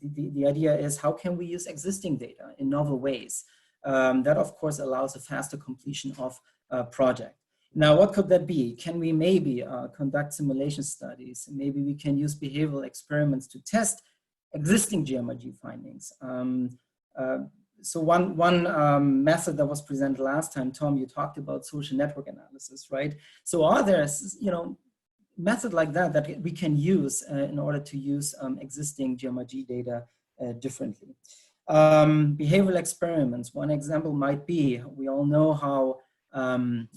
The idea is how can we use existing data in novel ways? That of course allows a faster completion of a project. Now, what could that be? Can we maybe conduct simulation studies? Maybe we can use behavioral experiments to test existing GMRG findings. So one method that was presented last time, Tom, you talked about social network analysis, right? So are there, method like that that we can use in order to use existing GMRG data differently? Behavioral experiments. One example might be, we all know how plant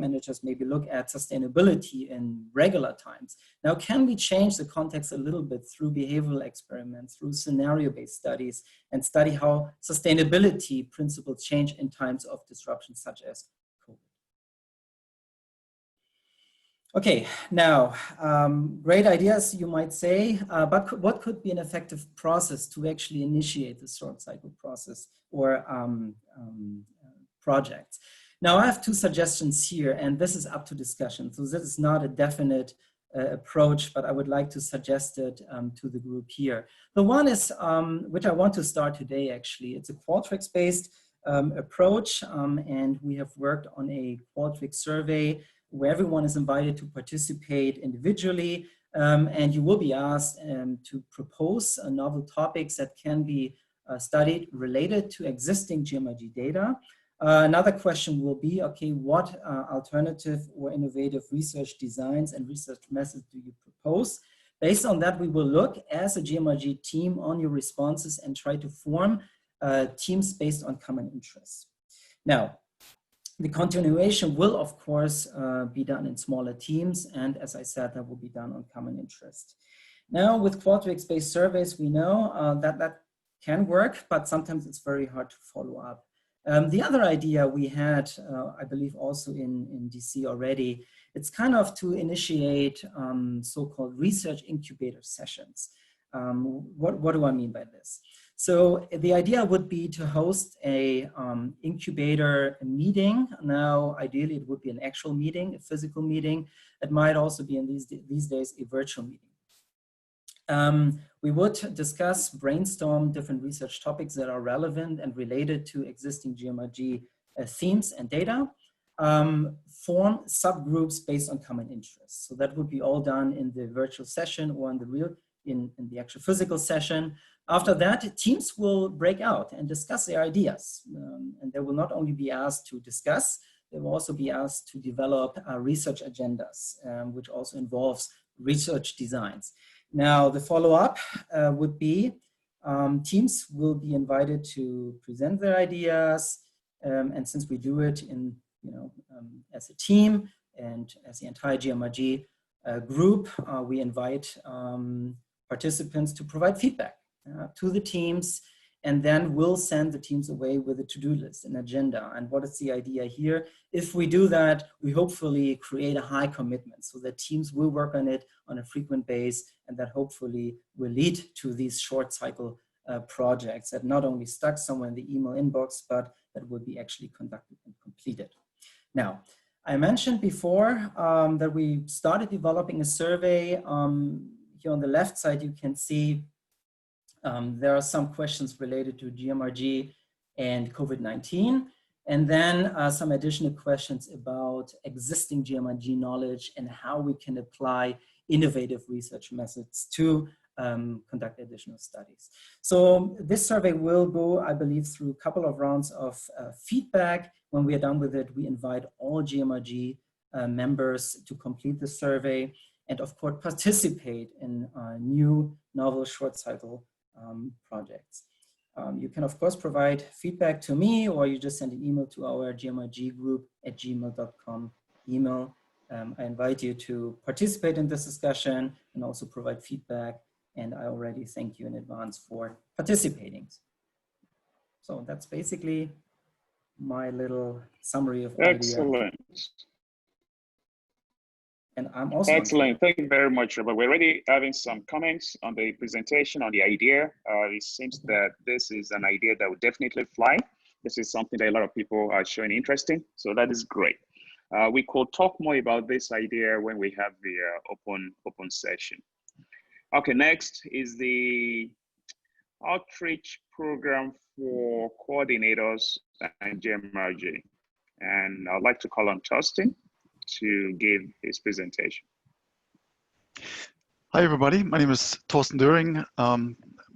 managers maybe look at sustainability in regular times. Now, can we change the context a little bit through behavioral experiments, through scenario-based studies, and study how sustainability principles change in times of disruption such as COVID? Okay, now, great ideas, you might say, but what could be an effective process to actually initiate the short cycle process or projects? Now, I have two suggestions here, and this is up to discussion. So this is not a definite approach, but I would like to suggest it to the group here. The one is, which I want to start today, actually. It's a Qualtrics-based approach, and we have worked on a Qualtrics survey where everyone is invited to participate individually, and you will be asked to propose novel topics that can be studied related to existing GMRG data. Another question will be, okay, what alternative or innovative research designs and research methods do you propose? Based on that, we will look as a GMRG team on your responses and try to form teams based on common interests. Now, the continuation will, of course, be done in smaller teams. And as I said, that will be done on common interest. Now, with Qualtrics-based surveys, we know that can work, but sometimes it's very hard to follow up. The other idea we had, I believe also in DC already, it's kind of to initiate so-called research incubator sessions. What do I mean by this? So the idea would be to host a incubator meeting. Now, ideally, it would be an actual meeting, a physical meeting. It might also be in these days a virtual meeting. We would discuss, brainstorm different research topics that are relevant and related to existing GMRG themes and data, form subgroups based on common interests. So that would be all done in the virtual session or in the actual physical session. After that, teams will break out and discuss their ideas. And they will not only be asked to discuss, they will also be asked to develop research agendas, which also involves research designs. Now, the follow-up would be teams will be invited to present their ideas. And since we do it in, as a team and as the entire GMRG group, we invite participants to provide feedback to the teams, and then we'll send the teams away with a to-do list, an agenda. And what is the idea here? If we do that, we hopefully create a high commitment so that teams will work on it on a frequent basis, and that hopefully will lead to these short cycle projects that not only stuck somewhere in the email inbox, but that will be actually conducted and completed. Now, I mentioned before that we started developing a survey. Here on the left side, you can see there are some questions related to GMRG and COVID-19, and then some additional questions about existing GMRG knowledge and how we can apply innovative research methods to conduct additional studies. So this survey will go, I believe, through a couple of rounds of feedback. When we are done with it, we invite all GMRG members to complete the survey and, of course, participate in new novel short cycle projects. You can, of course, provide feedback to me, or you just send an email to our GMRG group at gmail.com email. I invite you to participate in this discussion and also provide feedback. And I already thank you in advance for participating. So that's basically my little summary of ideas. Excellent. And I'm also excellent. Thank you very much, Robert. We're already having some comments on the presentation, on the idea. It seems that this is an idea that would definitely fly. This is something that a lot of people are showing interest in. So that is great. We could talk more about this idea when we have the open session. Okay, next is the outreach program for coordinators and GMRG. And I'd like to call on Justin to give his presentation. Hi, everybody. My name is Thorsten Döring.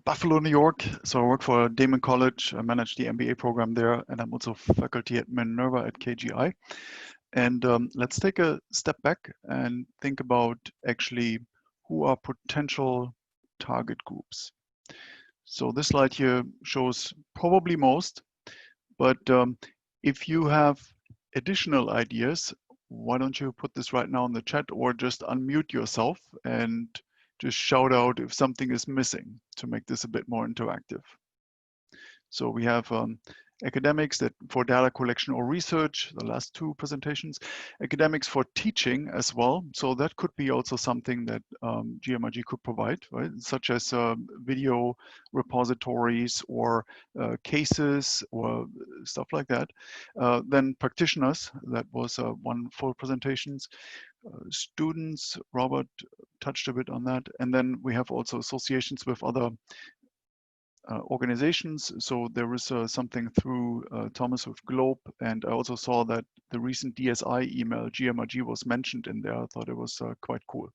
Buffalo, New York. So I work for Damon College. I manage the MBA program there, and I'm also faculty at Minerva at KGI. And let's take a step back and think about actually who are potential target groups. So this slide here shows probably most, but if you have additional ideas, why don't you put this right now in the chat or just unmute yourself and just shout out if something is missing to make this a bit more interactive. So we have academics that for data collection or research, the last two presentations, academics for teaching as well. So that could be also something that GMRG could provide, right? Such as video repositories or cases or stuff like that. Then practitioners, that was one full presentations. Students, Robert touched a bit on that. And then we have also associations with other organizations. So there is something through Thomas with Globe, and I also saw that the recent DSI email GMRG was mentioned in there. I thought it was quite cool.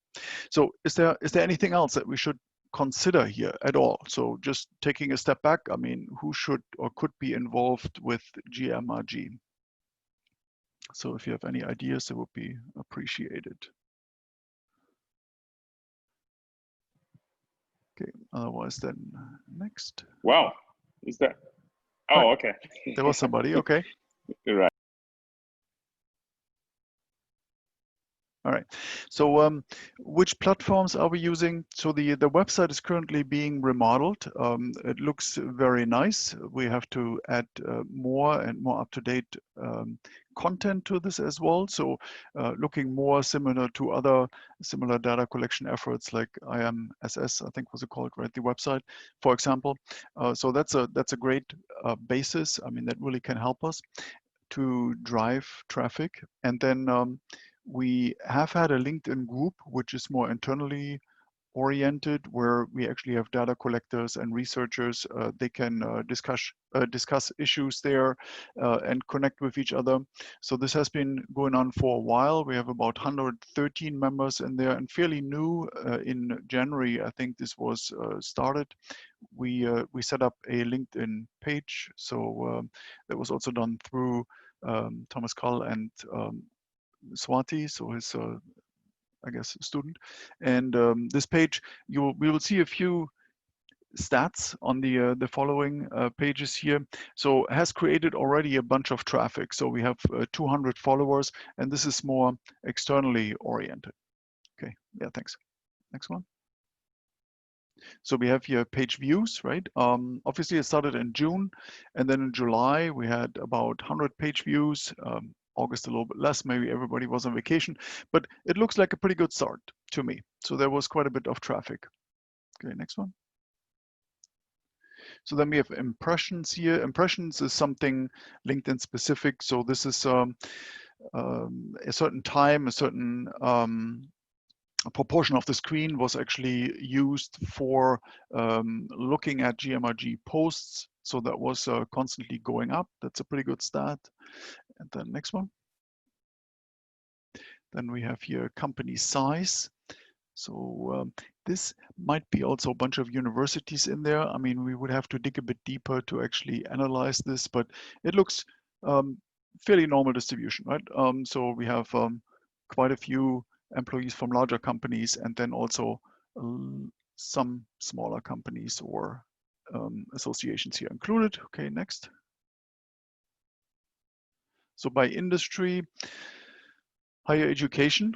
So is there anything else that we should consider here at all? So just taking a step back, I mean, who should or could be involved with GMRG? So if you have any ideas, it would be appreciated. Okay, otherwise then next. Wow, is that? Oh, okay. There was somebody, okay. Right. All right, so which platforms are we using? So the website is currently being remodeled. It looks very nice. We have to add more and more up-to-date content to this as well. So looking more similar to other similar data collection efforts like IMSS, I think was it called, right? The website, for example. So that's a great basis. I mean, that really can help us to drive traffic. And then we have had a LinkedIn group, which is more internally oriented, where we actually have data collectors and researchers. They can discuss issues there and connect with each other. So this has been going on for a while. We have about 113 members in there, and fairly new in January, I think this was started. We set up a LinkedIn page. So that was also done through Thomas Cull and Swati, so his I guess student. And this page, we will see a few stats on the following pages here. So has created already a bunch of traffic. So we have 200 followers, and this is more externally oriented. Okay, yeah, thanks. Next one. So we have here page views, right? Obviously it started in June, and then in July we had about 100 page views. August a little bit less, maybe everybody was on vacation, but it looks like a pretty good start to me. So there was quite a bit of traffic. Okay, next one. So then we have impressions here. Impressions is something LinkedIn specific. So this is a certain time, a certain a proportion of the screen was actually used for looking at GMRG posts. So that was constantly going up. That's a pretty good start. And then next one. Then we have here company size. So this might be also a bunch of universities in there. I mean, we would have to dig a bit deeper to actually analyze this, but it looks fairly normal distribution, right? So we have quite a few employees from larger companies, and then also some smaller companies or associations here included. Okay, next. So by industry, higher education,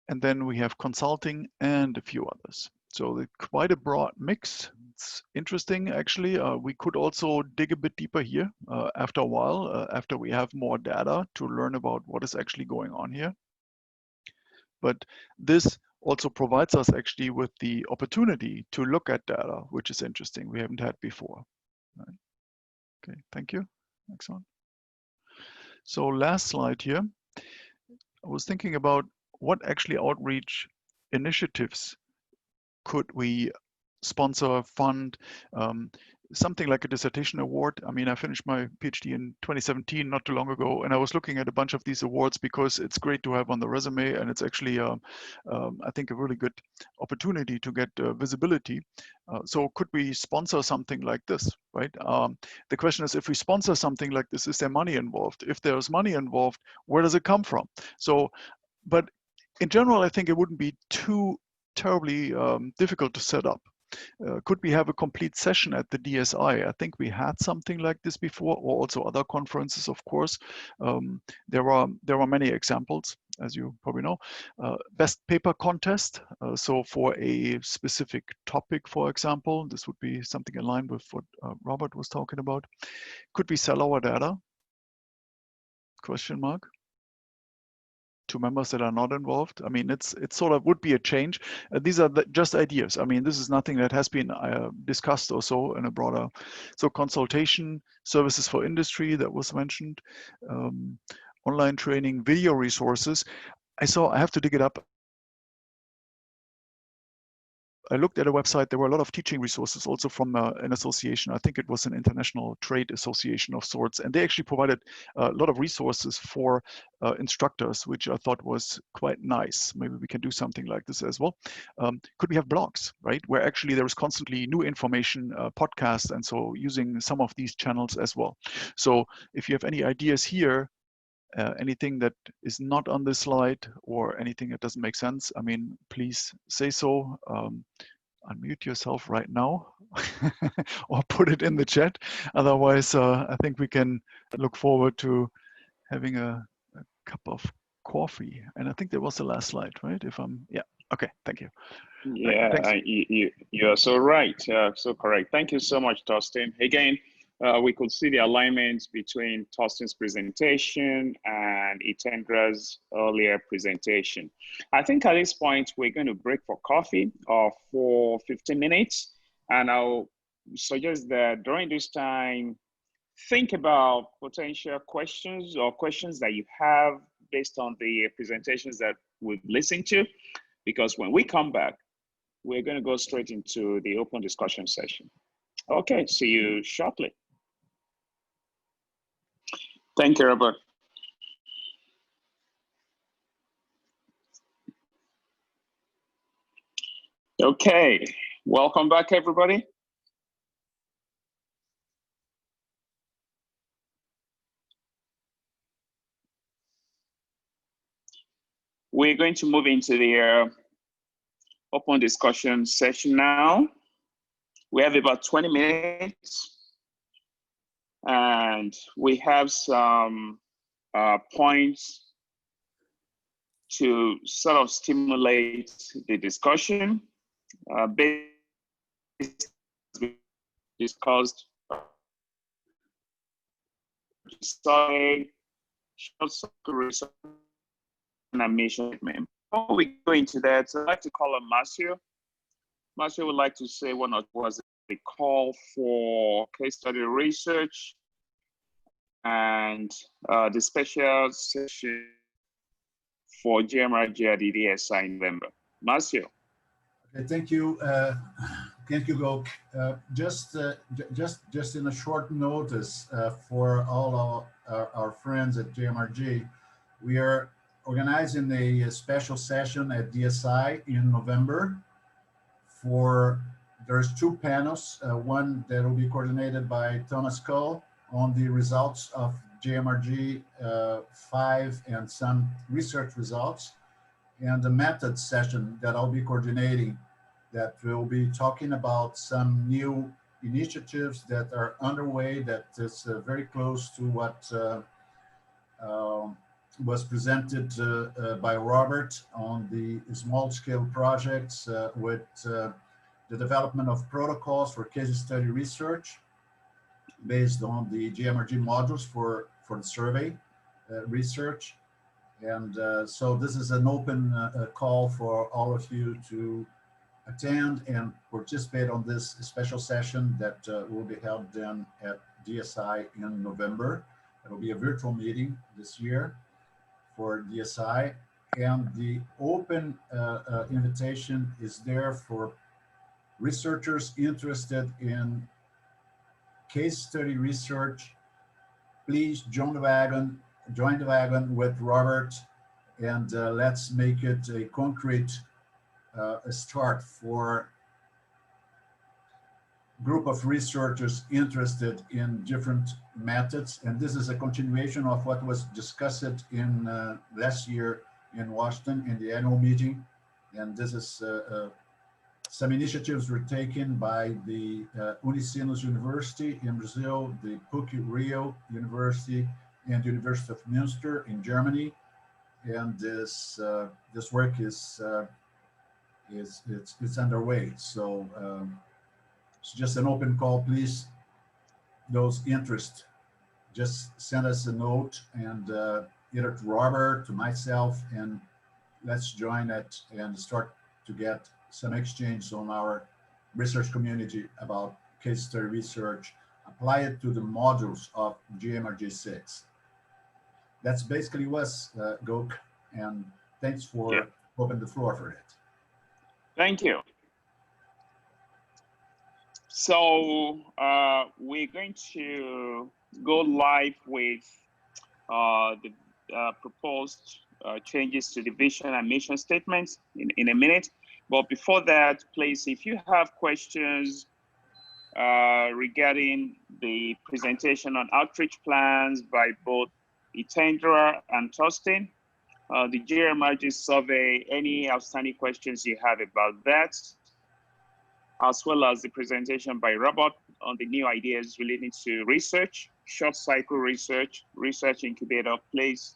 and then we have consulting and a few others. So quite a broad mix. It's interesting, actually. We could also dig a bit deeper here after a while, after we have more data to learn about what is actually going on here. But this also provides us actually with the opportunity to look at data, which is interesting. We haven't had before. Right. Okay, thank you. Next one. So last slide here. I was thinking about what actually outreach initiatives could we sponsor, fund. something like a dissertation award. I mean, I finished my PhD in 2017, not too long ago, and I was looking at a bunch of these awards because it's great to have on the resume, and it's actually, I think, a really good opportunity to get visibility. So could we sponsor something like this, right? The question is, if we sponsor something like this, is there money involved? If there's money involved, where does it come from? So, but in general, I think it wouldn't be too terribly difficult to set up. Could we have a complete session at the DSI? I think we had something like this before, or also other conferences, of course. There are many examples, as you probably know. Best paper contest. So for a specific topic, for example, this would be something in line with what Robert was talking about. Could we sell our data? Question mark. To members that are not involved. I mean, it's sort of would be a change. These are just ideas. I mean, this is nothing that has been discussed or so in a broader. So consultation services for industry that was mentioned, online training, video resources. I have to dig it up. I looked at a website. There were a lot of teaching resources also from an association. I think it was an international trade association of sorts. And they actually provided a lot of resources for instructors, which I thought was quite nice. Maybe we can do something like this as well. Could we have blogs, right? Where actually there is constantly new information, podcasts, and so using some of these channels as well. So if you have any ideas here, anything that is not on this slide or anything that doesn't make sense, I mean, please say so. Unmute yourself right now or put it in the chat. Otherwise, I think we can look forward to having a cup of coffee. And I think that was the last slide, right? Yeah, okay, thank you. Yeah, Thanks. you are so right, so correct. Thank you so much, Thorsten. Again, we could see the alignment between Thorsten's presentation and Itendra's earlier presentation. I think at this point, we're going to break for coffee for 15 minutes. And I'll suggest that during this time, think about potential questions or questions that you have based on the presentations that we've listened to, because when we come back, we're going to go straight into the open discussion session. Okay, see you shortly. Thank you, Robert. Okay, welcome back, everybody. We're going to move into the open discussion session now. We have about 20 minutes. And we have some points to sort of stimulate the discussion. Based discussed mission. Before we go into that, I'd like to call on Marcio. Marcio would like to say one or two was a call for case study research and the special session for GMRG at the DSI in November. Marcio. Okay, thank you. Thank you, Gok. Just in a short notice for all our friends at GMRG, we are organizing a special session at DSI in November. There's two panels, one that will be coordinated by Thomas Cole on the results of GMRG 5 and some research results, and the method session that I'll be coordinating that will be talking about some new initiatives that are underway that is very close to what was presented by Robert on the small scale projects with the development of protocols for case study research based on the GMRG modules for the survey research. And so this is an open call for all of you to attend and participate on this special session that will be held then at DSI in November. It will be a virtual meeting this year for DSI, and the open invitation is there for researchers interested in case study research, please join the wagon with Robert, and let's make it a concrete a start for group of researchers interested in different methods. And this is a continuation of what was discussed in last year in Washington in the annual meeting. And this is some initiatives were taken by the Unicinos University in Brazil, the PUC-Rio University, and the University of Münster in Germany. And this work is it's underway. So it's just an open call, please. Those interested, just send us a note, and either to Robert, to myself, and let's join it and start to get some exchange on our research community about case study research, apply it to the modules of GMRG 6. That's basically was, Gok, and thanks for opening the floor for it. Thank you. So we're going to go live with the proposed changes to the vision and mission statements in a minute. But before that, please, if you have questions regarding the presentation on outreach plans by both Itendra and Thorsten, the GMRG survey, any outstanding questions you have about that, as well as the presentation by Robert on the new ideas relating to research, short cycle research, research incubator, please.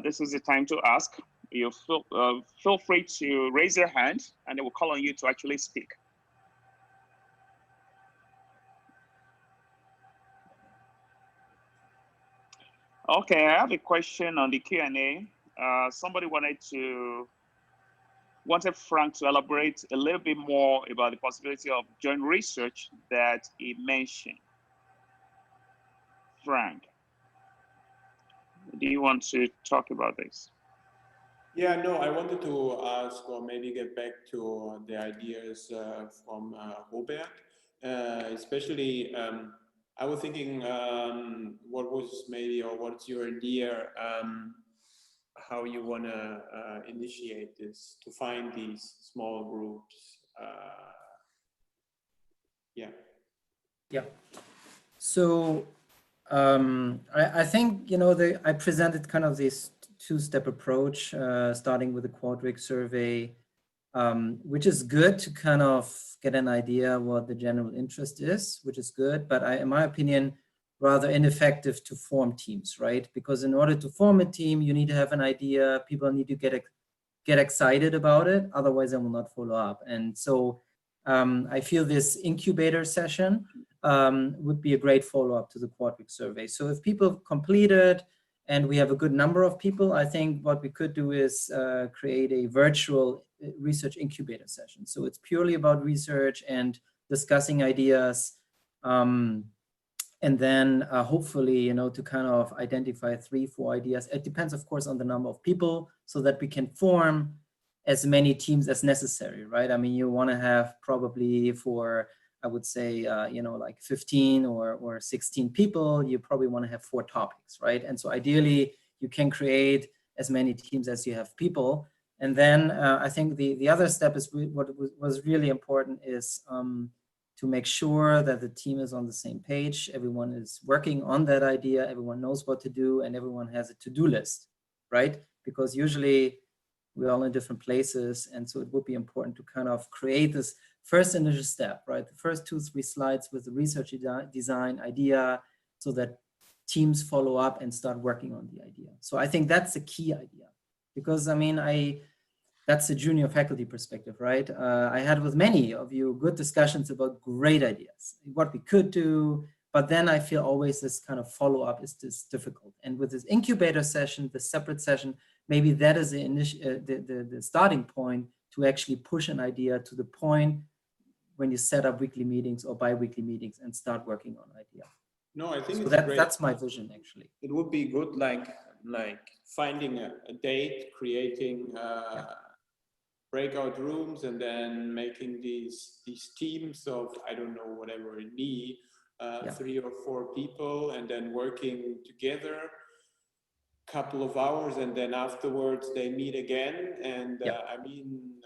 This is the time to ask. You feel free to raise your hand and they will call on you to actually speak. Okay, I have a question on the Q&A. Somebody wanted Frank to elaborate a little bit more about the possibility of joint research that he mentioned. Frank, do you want to talk about this? Yeah, no, I wanted to ask, or maybe get back to the ideas from Robert, especially I was thinking what was maybe, or what's your idea, how you want to initiate this, to find these small groups. Yeah. So I think, you know, I presented kind of this two-step approach, starting with the Quadric survey, which is good to kind of get an idea what the general interest is, which is good, but in my opinion, rather ineffective to form teams, right? Because in order to form a team, you need to have an idea, people need to get excited about it, otherwise they will not follow up. And so I feel this incubator session would be a great follow-up to the Quadric survey. So if people complete it and we have a good number of people, I think what we could do is create a virtual research incubator session. So it's purely about research and discussing ideas, and then hopefully, you know, to kind of identify 3-4 ideas. It depends, of course, on the number of people so that we can form as many teams as necessary, right? I mean, you want to have probably for, I would say, you know, like 15 or 16 people, you probably want to have 4 topics, right? And so ideally, you can create as many teams as you have people. And then I think the other step is what was really important is to make sure that the team is on the same page. Everyone is working on that idea. Everyone knows what to do, and everyone has a to-do list, right? Because usually we're all in different places. And so it would be important to kind of create this first initial step, right? The first 2-3 slides with the research design idea so that teams follow up and start working on the idea. So I think that's the key idea, because I mean, that's the junior faculty perspective, right? I had with many of you good discussions about great ideas, what we could do, but then I feel always this kind of follow-up is difficult. And with this incubator session, the separate session, maybe that is the starting point to actually push an idea to the point when you set up weekly meetings or bi-weekly meetings and start working on idea. No, I think so it's great. That's my vision, actually. It would be good, like finding a date, creating breakout rooms, and then making these teams of, I don't know, whatever it be, 3 or 4 people, and then working together couple of hours, and then afterwards they meet again. And I mean,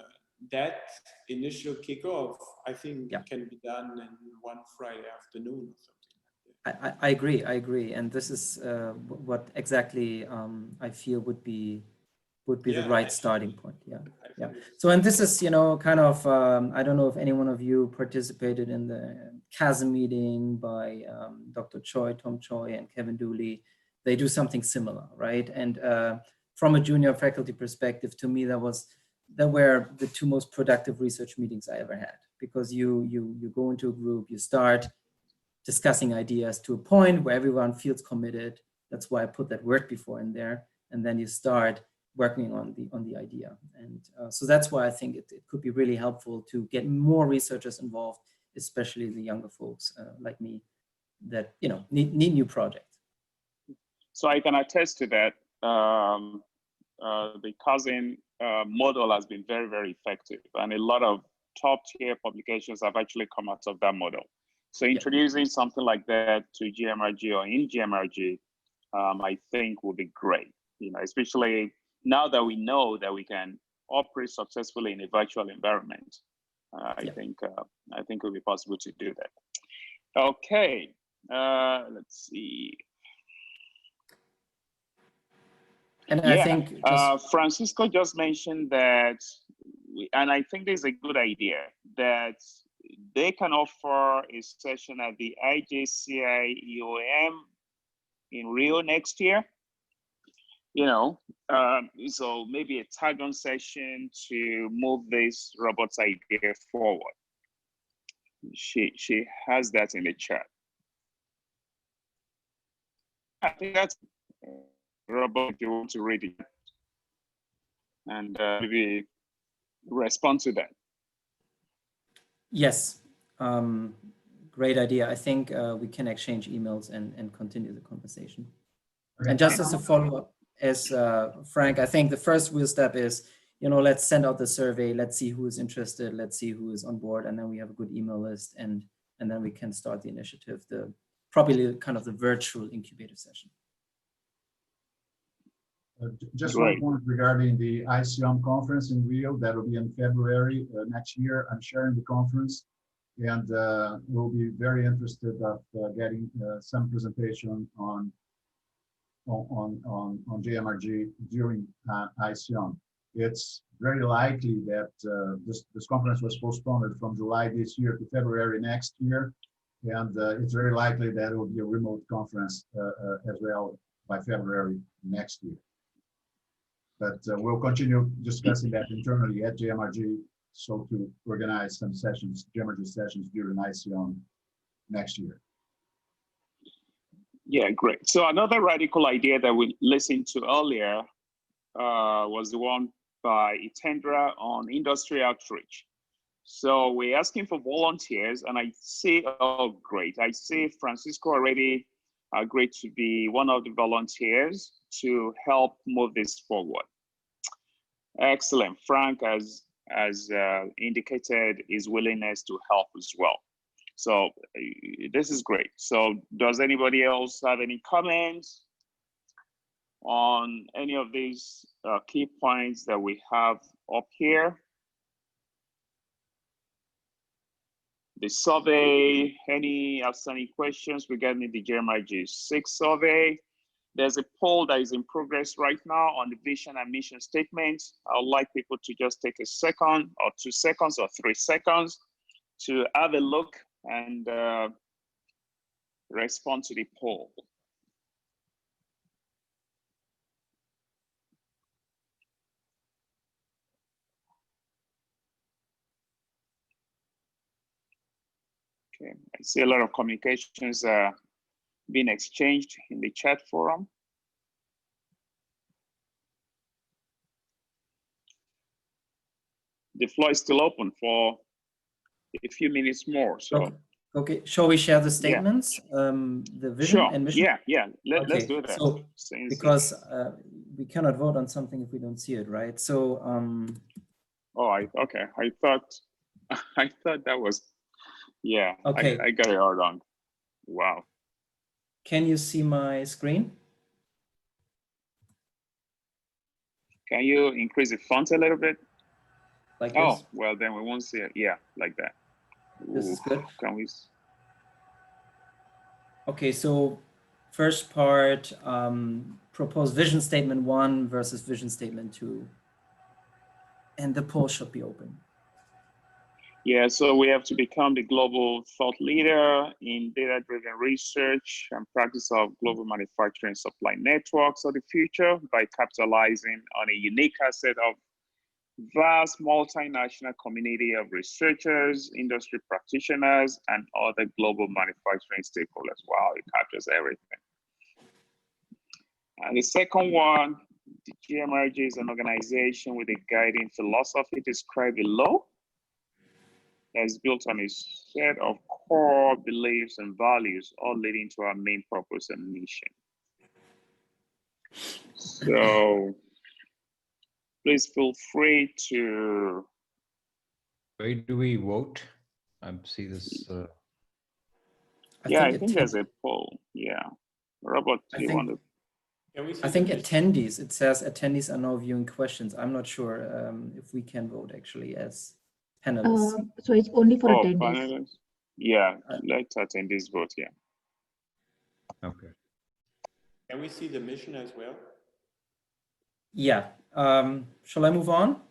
that initial kickoff, I think, can be done in one Friday afternoon or something like that. I agree, and this is what exactly I feel would be the right starting point. Yeah. So, and this is, you know, kind of, I don't know if any one of you participated in the CHASM meeting by Dr. Choi, Tom Choi, and Kevin Dooley. They do something similar, right? And from a junior faculty perspective, to me, that were the 2 most productive research meetings I ever had, because you go into a group, you start discussing ideas to a point where everyone feels committed. That's why I put that word before in there, and then you start working on the idea. And so that's why I think it could be really helpful to get more researchers involved, especially the younger folks like me that, you know, need new projects. So I can attest to that. The CHASM model has been very, very effective, and a lot of top tier publications have actually come out of that model. So introducing something like that to GMRG or in GMRG, I think will be great. You know, especially now that we know that we can operate successfully in a virtual environment. I think it will be possible to do that. Okay, let's see. And I think Francisco just mentioned that, and I think this is a good idea, that they can offer a session at the IJCI EOM in Rio next year. You know, so maybe a tag-on session to move this robots idea forward. She has that in the chat. I think that's Robert, you want to read it and maybe respond to that. Yes, great idea. I think we can exchange emails and continue the conversation. Okay. And just as a follow-up, as Frank, I think the first real step is, you know, let's send out the survey, let's see who is interested, let's see who is on board, and then we have a good email list, and then we can start the initiative, probably kind of the virtual incubator session. Just one point regarding the ICOM conference in Rio. That will be in February next year. I'm sharing the conference, and we'll be very interested of getting some presentation on GMRG during ICOM. It's very likely that this conference was postponed from July this year to February next year, and it's very likely that it will be a remote conference as well by February next year. But we'll continue discussing that internally at GMRG, so to organize some sessions, GMRG sessions during ICOM next year. Yeah, great. So another radical idea that we listened to earlier was the one by Itendra on industry outreach. So we're asking for volunteers, and I see, oh, great. I see Francisco already agreed to be one of the volunteers to help move this forward. Excellent. Frank has indicated his willingness to help as well. So this is great. So does anybody else have any comments on any of these key points that we have up here? The survey, any outstanding questions regarding the GMRG 6 survey? There's a poll that is in progress right now on the vision and mission statements. I would like people to just take a second or 2 seconds or 3 seconds to have a look and respond to the poll. Okay, I see a lot of communications being exchanged in the chat forum. The floor is still open for a few minutes more. So, okay. Shall we share the statements? The vision and mission. Yeah. Let's do that. So, because we cannot vote on something if we don't see it, right? So. Okay. I thought that was. Yeah. Okay. I got it all wrong. Wow. Can you see my screen? Can you increase the font a little bit? Like Oh, this? well, then we won't see it. Yeah, like that. This is good. Can we? Okay, so first part, propose vision statement 1 versus vision statement 2. And the poll should be open. Yeah, so we have to become the global thought leader in data-driven research and practice of global manufacturing supply networks of the future by capitalizing on a unique asset of vast multinational community of researchers, industry practitioners, and other global manufacturing stakeholders. Wow, it captures everything. And the second one, the GMRG is an organization with a guiding philosophy described below that is built on a set of core beliefs and values, all leading to our main purpose and mission. So please feel free to. Where do we vote? I see this. I think there's a poll. Yeah. Robert, do you want to? I think attendees, it says attendees are now viewing questions. I'm not sure if we can vote actually as panelists. So it's only for attendees. Panelists? Yeah, let attendees vote, yeah. Okay. Can we see the mission as well? Yeah. Shall I move on?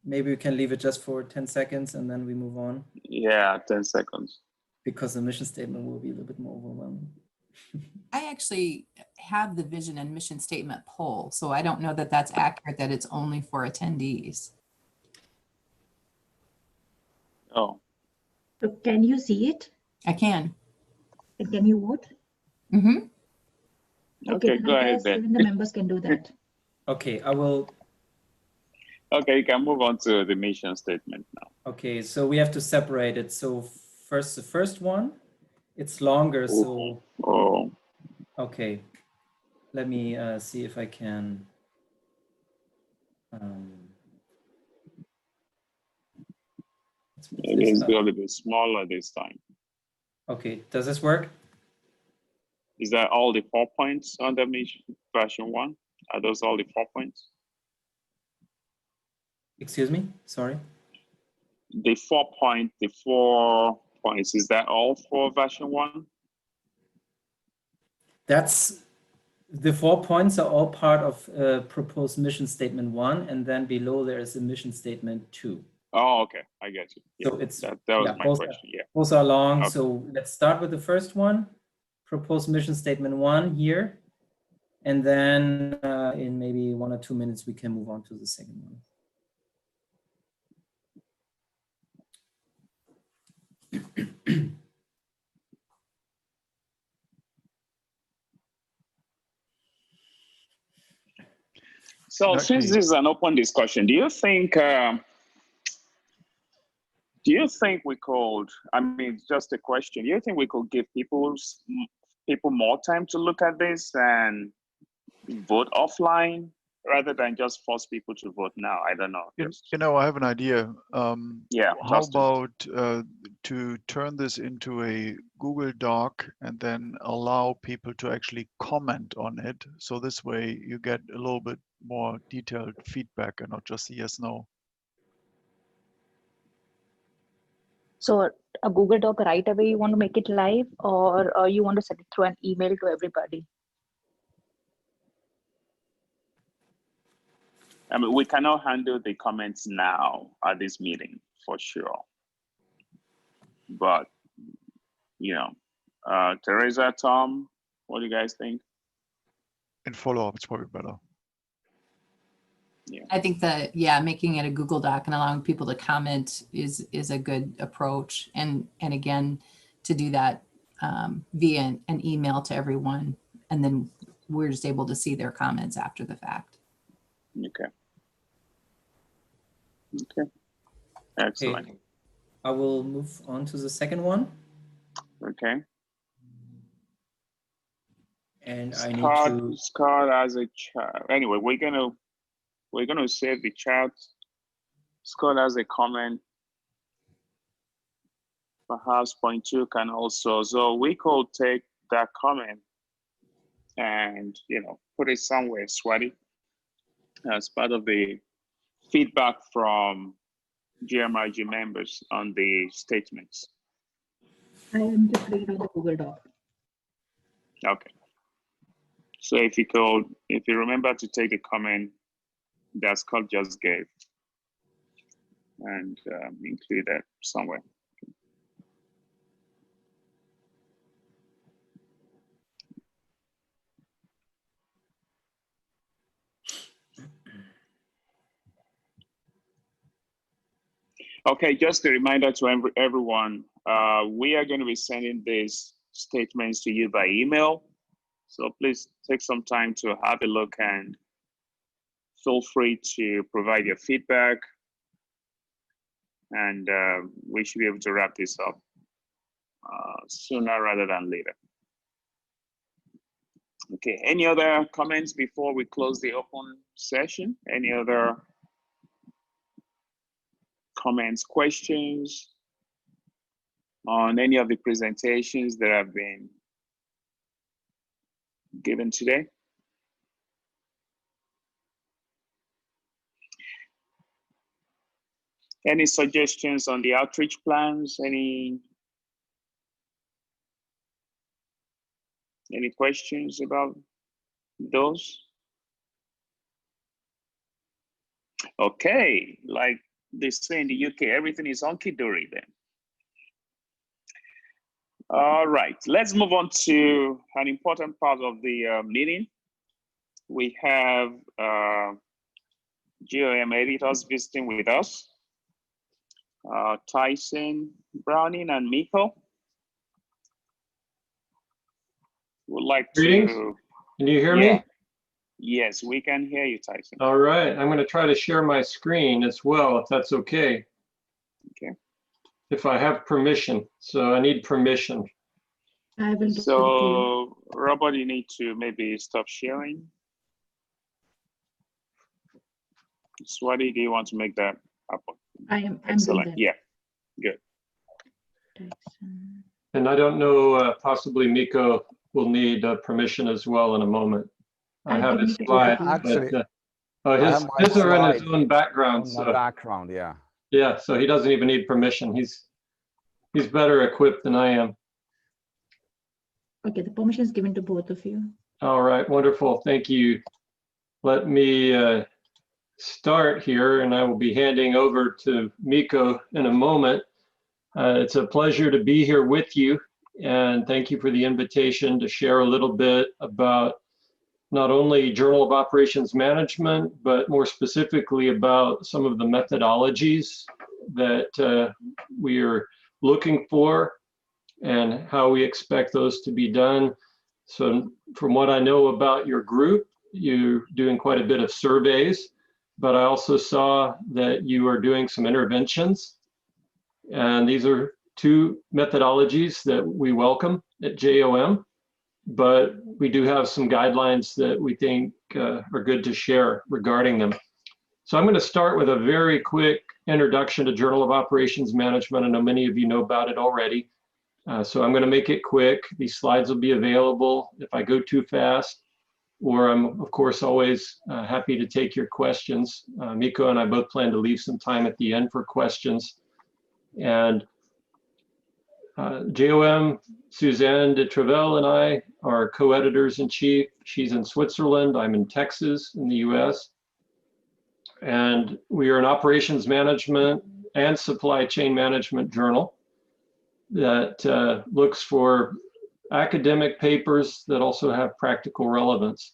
Maybe we can leave it just for 10 seconds and then we move on. Yeah, 10 seconds. Because the mission statement will be a little bit more overwhelming. I actually have the vision and mission statement poll, so I don't know that that's accurate, that it's only for attendees. Oh. So can you see it? I can. And can you vote? Mm-hmm. Okay, go ahead then. Even the members can do that. Okay, I will. Okay, you can move on to the mission statement now. Okay, so we have to separate it. So first, the first one, it's longer, so. Oh. Okay, let me see if I can. Maybe it's going to be smaller this time. Okay, does this work? Is that all the 4 points on the mission version 1? Are those all the 4 points? Excuse me, sorry. The 4 points, is that all for version 1? That's the 4 points are all part of proposed mission statement 1, and then below there is a mission statement 2. Oh, okay, I get you. Yeah, so it's that was my question. Yeah, both are long. Okay. So let's start with the first one, proposed mission statement 1 here, and then in maybe 1 or 2 minutes we can move on to the second one. So since this is an open discussion, do you think we could, I mean, just a question, do you think we could give people more time to look at this and vote offline rather than just force people to vote now? I don't know. You know, I have an idea. Yeah. How about to turn this into a Google Doc and then allow people to actually comment on it? So this way you get a little bit more detailed feedback and not just yes, no. So a Google Doc right away, you want to make it live, or you want to send it through an email to everybody? I mean, we cannot handle the comments now at this meeting for sure. But, you know, Teresa, Tom, what do you guys think? In follow-up, it's probably better. Yeah. I think that, making it a Google Doc and allowing people to comment is a good approach. And again, to do that via an email to everyone, and then we're just able to see their comments after the fact. Okay. Okay. Excellent. Okay. I will move on to the second one. Okay. And Scott, I need to. Scott as a chat. Anyway, we're gonna save the chat. Scott has a comment. perhaps point two can also, so we could take that comment and, put it somewhere, Swati, as part of the feedback from GMRG members on the statements. I am just reading on the Google Doc. Okay. So if you remember to take the comment that Scott just gave and include that somewhere. Okay, just a reminder to everyone, we are going to be sending these statements to you by email. So please take some time to have a look and feel free to provide your feedback. And we should be able to wrap this up sooner rather than later. Okay, any other comments before we close the open session? Any other comments, questions on any of the presentations that have been given today? Any suggestions on the outreach plans? Any questions about those? Okay, like they say in the UK, everything is hunky-dory then. All right, let's move on to an important part of the meeting. We have GOM editors visiting with us, Tyson, Browning, and Miko. Would like Greetings. to. Can you hear me? Yes, we can hear you, Tyson. All right. I'm going to try to share my screen as well, if that's okay. Okay. If I have permission. So I need permission. I will. So, Robert, you need to maybe stop sharing. Swati, do you want to make that happen? I'm Excellent. doing that. Yeah, good. And I don't know, possibly Miko will need permission as well in a moment. I have his slide, Actually, but his are in his own background. So background, yeah. Yeah, so he doesn't even need permission. He's better equipped than I am. Okay, the permission is given to both of you. All right, wonderful. Thank you. Let me start here, and I will be handing over to Miko in a moment. It's a pleasure to be here with you, and thank you for the invitation to share a little bit about not only Journal of Operations Management, but more specifically about some of the methodologies that we are looking for and how we expect those to be done. So from what I know about your group, you're doing quite a bit of surveys, but I also saw that you are doing some interventions. And these are two methodologies that we welcome at JOM, but we do have some guidelines that we think are good to share regarding them. So I'm going to start with a very quick introduction to Journal of Operations Management. I know many of you know about it already. So I'm going to make it quick. These slides will be available if I go too fast, or I'm, of course, always happy to take your questions. Miko and I both plan to leave some time at the end for questions. And JOM, Suzanne de Trevelle and I are co-editors in chief. She's in Switzerland, I'm in Texas in the US. And we are an operations management and supply chain management journal that looks for academic papers that also have practical relevance.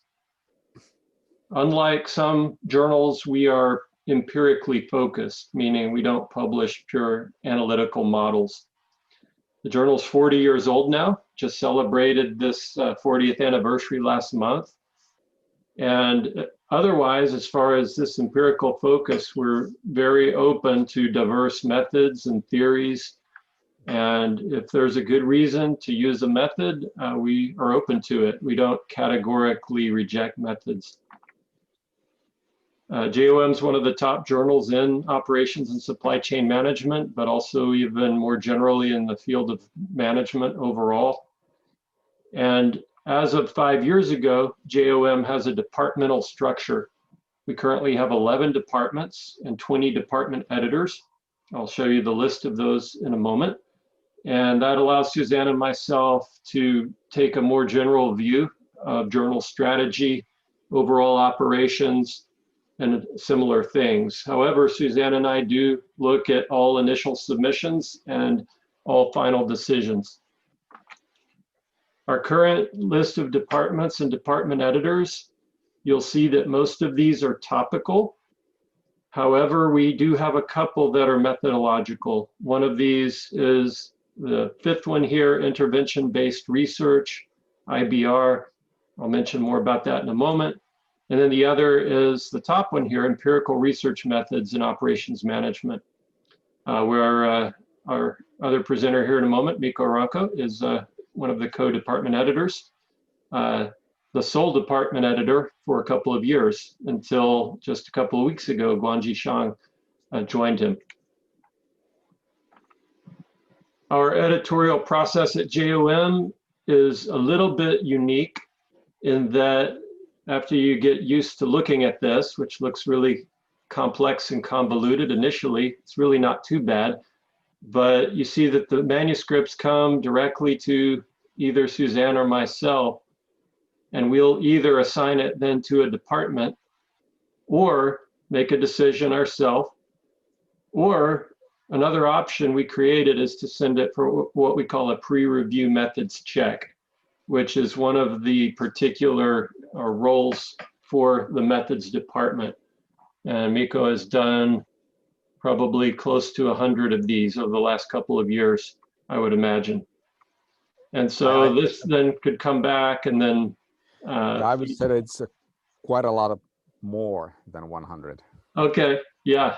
Unlike some journals, we are empirically focused, meaning we don't publish pure analytical models. The journal's 40 years old now, just celebrated this 40th anniversary last month. And otherwise, as far as this empirical focus, we're very open to diverse methods and theories. And if there's a good reason to use a method, we are open to it. We don't categorically reject methods. JOM is one of the top journals in operations and supply chain management, but also even more generally in the field of management overall. And as of 5 years ago, JOM has a departmental structure. We currently have 11 departments and 20 department editors. I'll show you the list of those in a moment. And that allows Suzanne and myself to take a more general view of journal strategy, overall operations, and similar things. However, Suzanne and I do look at all initial submissions and all final decisions. Our current list of departments and department editors, you'll see that most of these are topical. However, we do have a couple that are methodological. One of these is the fifth one here, intervention-based research, IBR. I'll mention more about that in a moment. And then the other is the top one here, empirical research methods in operations management, where our other presenter here in a moment, Miko Ranko, is one of the co-department editors, the sole department editor for a couple of years until just a couple of weeks ago, Guanji Shang joined him. Our editorial process at JOM is a little bit unique in that after you get used to looking at this, which looks really complex and convoluted initially, it's really not too bad. But you see that the manuscripts come directly to either Suzanne or myself, and we'll either assign it then to a department or make a decision ourselves, or another option we created is to send it for what we call a pre-review methods check, which is one of the particular roles for the methods department. And Miko has done probably close to 100 of these over the last couple of years, I would imagine. And so this then could come back and then... I would say it's quite a lot of more than 100. Okay, yeah,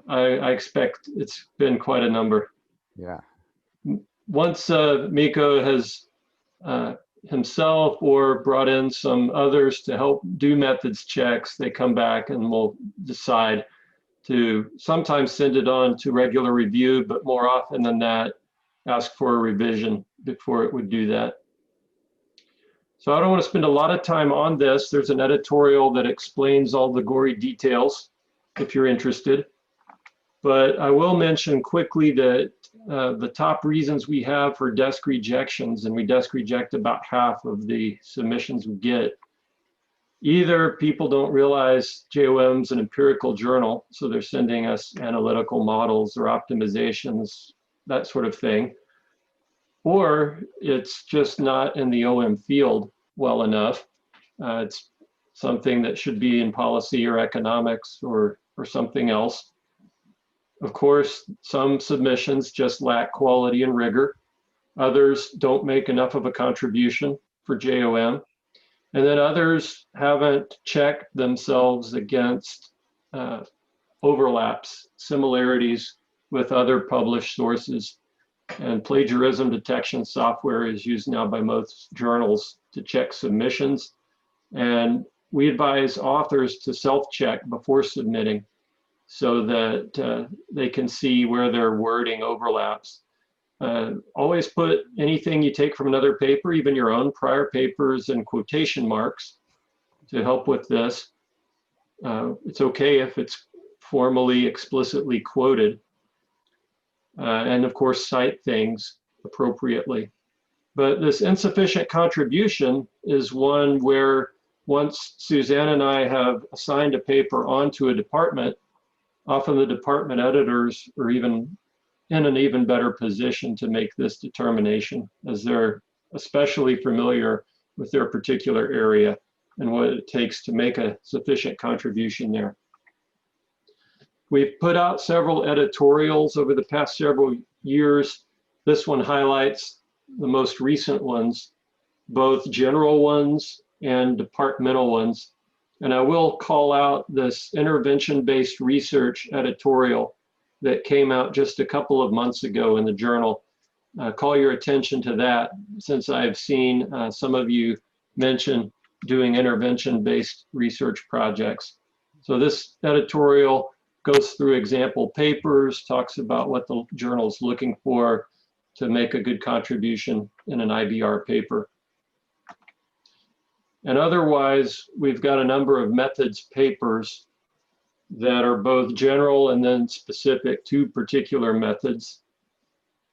I expect it's been quite a number. Yeah. Once Miko has himself or brought in some others to help do methods checks, they come back and we'll decide to sometimes send it on to regular review, but more often than that, ask for a revision before it would do that. So I don't want to spend a lot of time on this. There's an editorial that explains all the gory details if you're interested. But I will mention quickly that the top reasons we have for desk rejections, and we desk reject about half of the submissions we get. Either people don't realize JOM's an empirical journal, so they're sending us analytical models or optimizations, that sort of thing. Or it's just not in the OM field well enough. It's something that should be in policy or economics or something else. Of course, some submissions just lack quality and rigor. Others don't make enough of a contribution for JOM. And then others haven't checked themselves against overlaps, similarities with other published sources. And plagiarism detection software is used now by most journals to check submissions. And we advise authors to self-check before submitting so that they can see where their wording overlaps. Always put anything you take from another paper, even your own prior papers, in quotation marks to help with this. It's okay if it's formally, explicitly quoted. And of course, cite things appropriately. But this insufficient contribution is one where once Suzanne and I have assigned a paper onto a department, often the department editors are even in an even better position to make this determination, as they're especially familiar with their particular area and what it takes to make a sufficient contribution there. We've put out several editorials over the past several years. This one highlights the most recent ones, both general ones and departmental ones. And I will call out this intervention-based research editorial that came out just a couple of months ago in the journal. Call your attention to that, since I've seen some of you mention doing intervention-based research projects. So this editorial goes through example papers, talks about what the journal is looking for to make a good contribution in an IBR paper. And otherwise, we've got a number of methods papers that are both general and then specific to particular methods.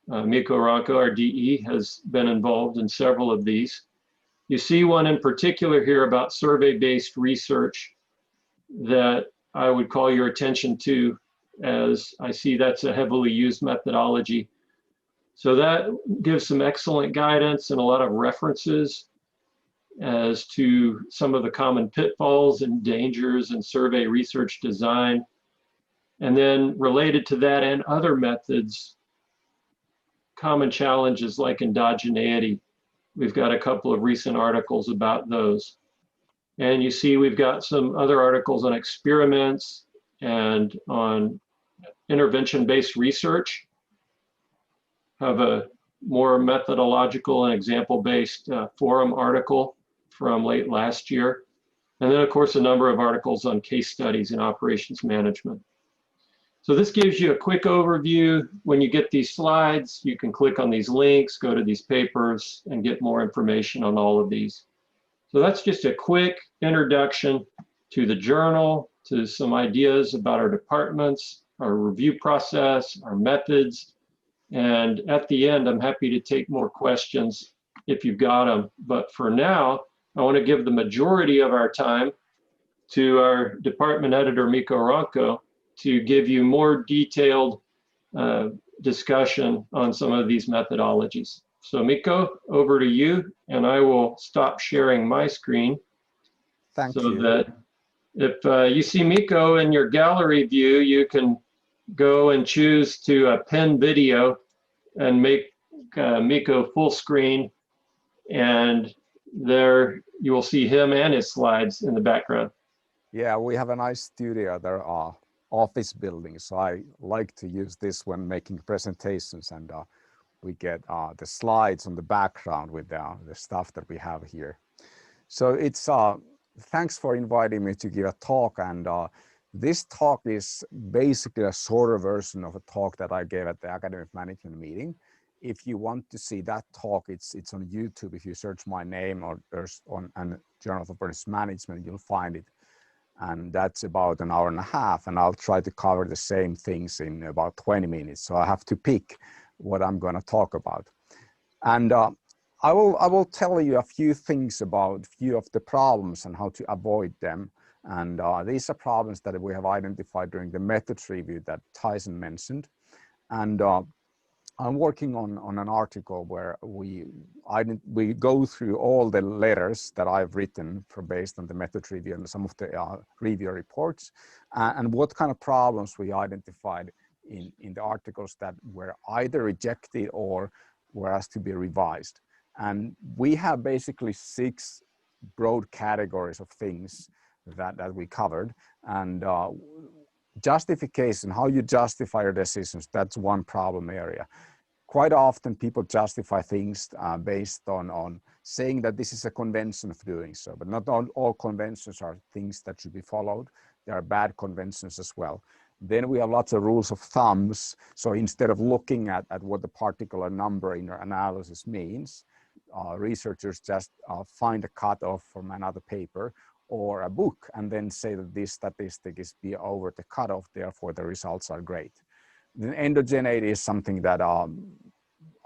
Mikko Ranko, our DE, has been involved in several of these. You see one in particular here about survey-based research that I would call your attention to, as I see that's a heavily used methodology. So that gives some excellent guidance and a lot of references as to some of the common pitfalls and dangers in survey research design. And then related to that and other methods, common challenges like endogeneity. We've got a couple of recent articles about those. And you see we've got some other articles on experiments and on intervention-based research. Have a more methodological and example-based forum article from late last year. And then of course, a number of articles on case studies in operations management. So this gives you a quick overview. When you get these slides, you can click on these links, go to these papers, and get more information on all of these. So that's just a quick introduction to the journal, to some ideas about our departments, our review process, our methods. And at the end, I'm happy to take more questions if you've got them. But for now, I want to give the majority of our time to our department editor, Mikko Ranko, to give you more detailed discussion on some of these methodologies. So Mikko, over to you, and I will stop sharing my screen. Thank so you. That if you see Mikko in your gallery view, you can go and choose to pin video and make Mikko full screen, and there you will see him and his slides in the background. Yeah, we have a nice studio. There are office buildings, so I like to use this when making presentations, and we get the slides on the background with the stuff that we have here. So it's thanks for inviting me to give a talk, and this talk is basically a shorter version of a talk that I gave at the academic management meeting. If you want to see that talk, it's on YouTube. If you search my name or on Journal of Operations Management, you'll find it. And that's about an hour and a half, and I'll try to cover the same things in about 20 minutes. So I have to pick what I'm going to talk about. And I will tell you a few things about a few of the problems and how to avoid them. And these are problems that we have identified during the methods review that Tyson mentioned. And I'm working on an article where we go through all the letters that I've written based on the method review and some of the review reports, and what kind of problems we identified in the articles that were either rejected or were asked to be revised. And we have basically 6 broad categories of things that we covered. And justification, how you justify your decisions, that's one problem area. Quite often people justify things based on saying that this is a convention of doing so, but not all conventions are things that should be followed. There are bad conventions as well. Then we have lots of rules of thumbs. So instead of looking at what the particular number in your analysis means, researchers just find a cutoff from another paper or a book and then say that this statistic is over the cutoff, therefore the results are great. Then endogeneity is something that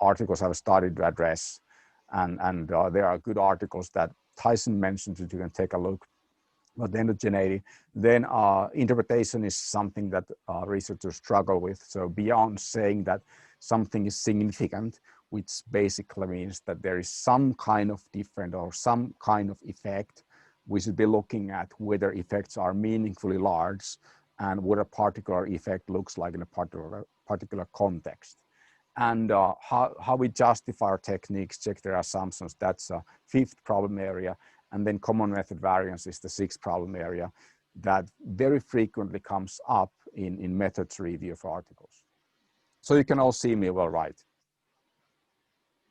articles have started to address, and there are good articles that Tyson mentioned that you can take a look. But endogeneity, then interpretation is something that researchers struggle with. So beyond saying that something is significant, which basically means that there is some kind of different or some kind of effect, we should be looking at whether effects are meaningfully large and what a particular effect looks like in a particular context. And how we justify our techniques, check their assumptions, that's a 5th problem area. And then common method variance is the 6th problem area that very frequently comes up in methods review for articles. So you can all see me well, right?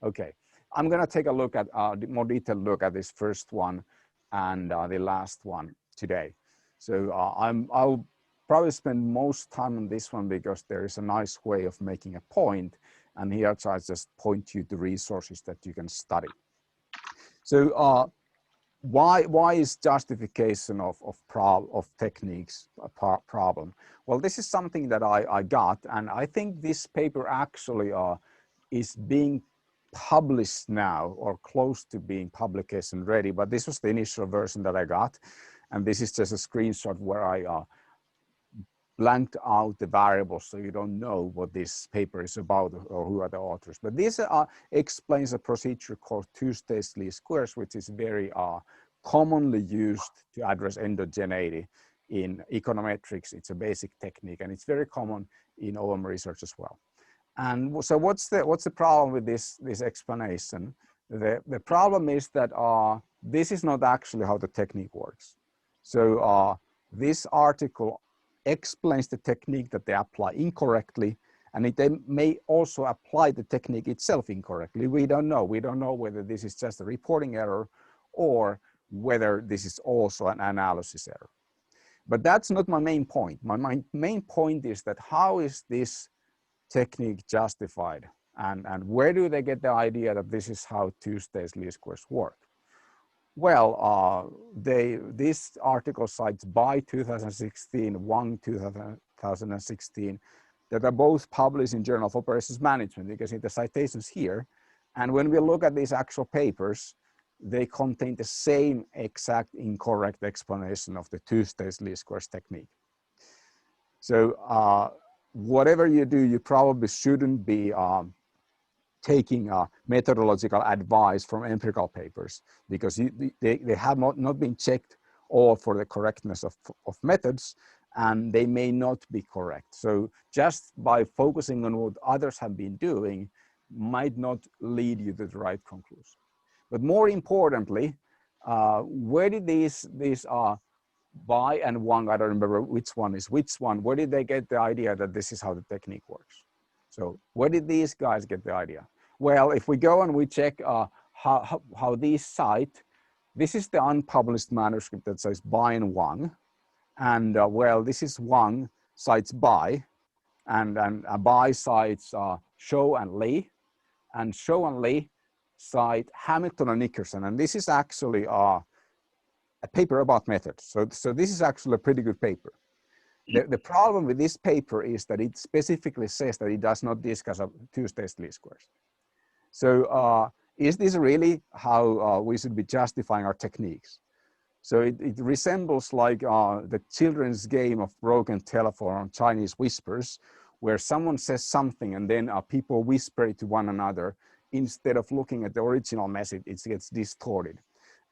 Okay, I'm gonna take a look at more detailed look at this first one and the last one today. So I'll probably spend most time on this one because there is a nice way of making a point. And here I just point you to resources that you can study. So why is justification of techniques a problem? Well, this is something that I got, and I think this paper actually is being published now or close to being publication ready, but this was the initial version that I got. And this is just a screenshot where I blanked out the variables so you don't know what this paper is about or who are the authors. But this explains a procedure called two-stage least squares, which is very commonly used to address endogeneity in econometrics. It's a basic technique and it's very common in OM research as well. And so what's the problem with this explanation? The problem is that this is not actually how the technique works. So this article explains the technique that they apply incorrectly, and they may also apply the technique itself incorrectly. We don't know. We don't know whether this is just a reporting error or whether this is also an analysis error. But that's not my main point. My main point is that how is this technique justified, and where do they get the idea that this is how two-stage least squares work? Well, this article cites by 2016, Wang 2016, that are both published in Journal of Operations Management. You can see the citations here. And when we look at these actual papers, they contain the same exact incorrect explanation of the two-stage least squares technique. So whatever you do, you probably shouldn't be taking methodological advice from empirical papers, because they have not been checked all for the correctness of methods, and they may not be correct. So just by focusing on what others have been doing might not lead you to the right conclusion. But more importantly, where did these Bai and Wang, I don't remember which one is which one, where did they get the idea that this is how the technique works? So where did these guys get the idea? Well, if we go and we check how these cite, this is the unpublished manuscript that says Bai and Wang. And well, this is Wang cites Bai, and Bai cites Shou and Li, and Shou and Li cite Hamilton and Nickerson. And this is actually a paper about methods. So this is actually a pretty good paper. The problem with this paper is that it specifically says that it does not discuss two-stage least squares. So is this really how we should be justifying our techniques? So it resembles like the children's game of broken telephone on Chinese whispers, where someone says something and then people whisper it to one another instead of looking at the original message. It gets distorted.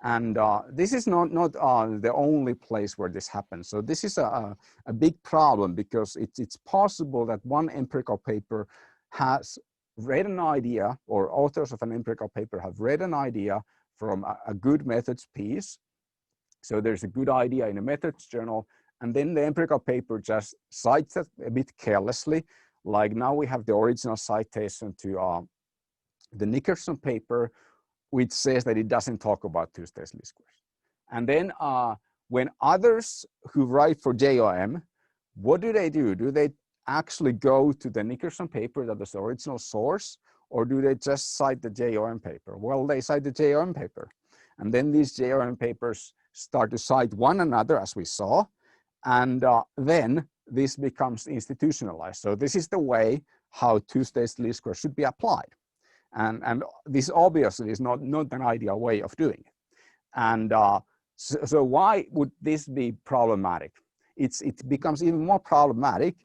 And this is not the only place where this happens. So this is a big problem, because it's possible that one empirical paper has read an idea, or authors of an empirical paper have read an idea from a good methods piece. So there's a good idea in a methods journal, and then the empirical paper just cites it a bit carelessly. Like now we have the original citation to the Nickerson paper, which says that it doesn't talk about two-stage least squares. And then when others who write for JOM, what do? Do they actually go to the Nickerson paper that is the original source, or do they just cite the JOM paper? Well, they cite the JOM paper. And then these JOM papers start to cite one another, as we saw, and then this becomes institutionalized. So this is the way how two-stage least squares should be applied. And this obviously is not an ideal way of doing it. And so why would this be problematic? It becomes even more problematic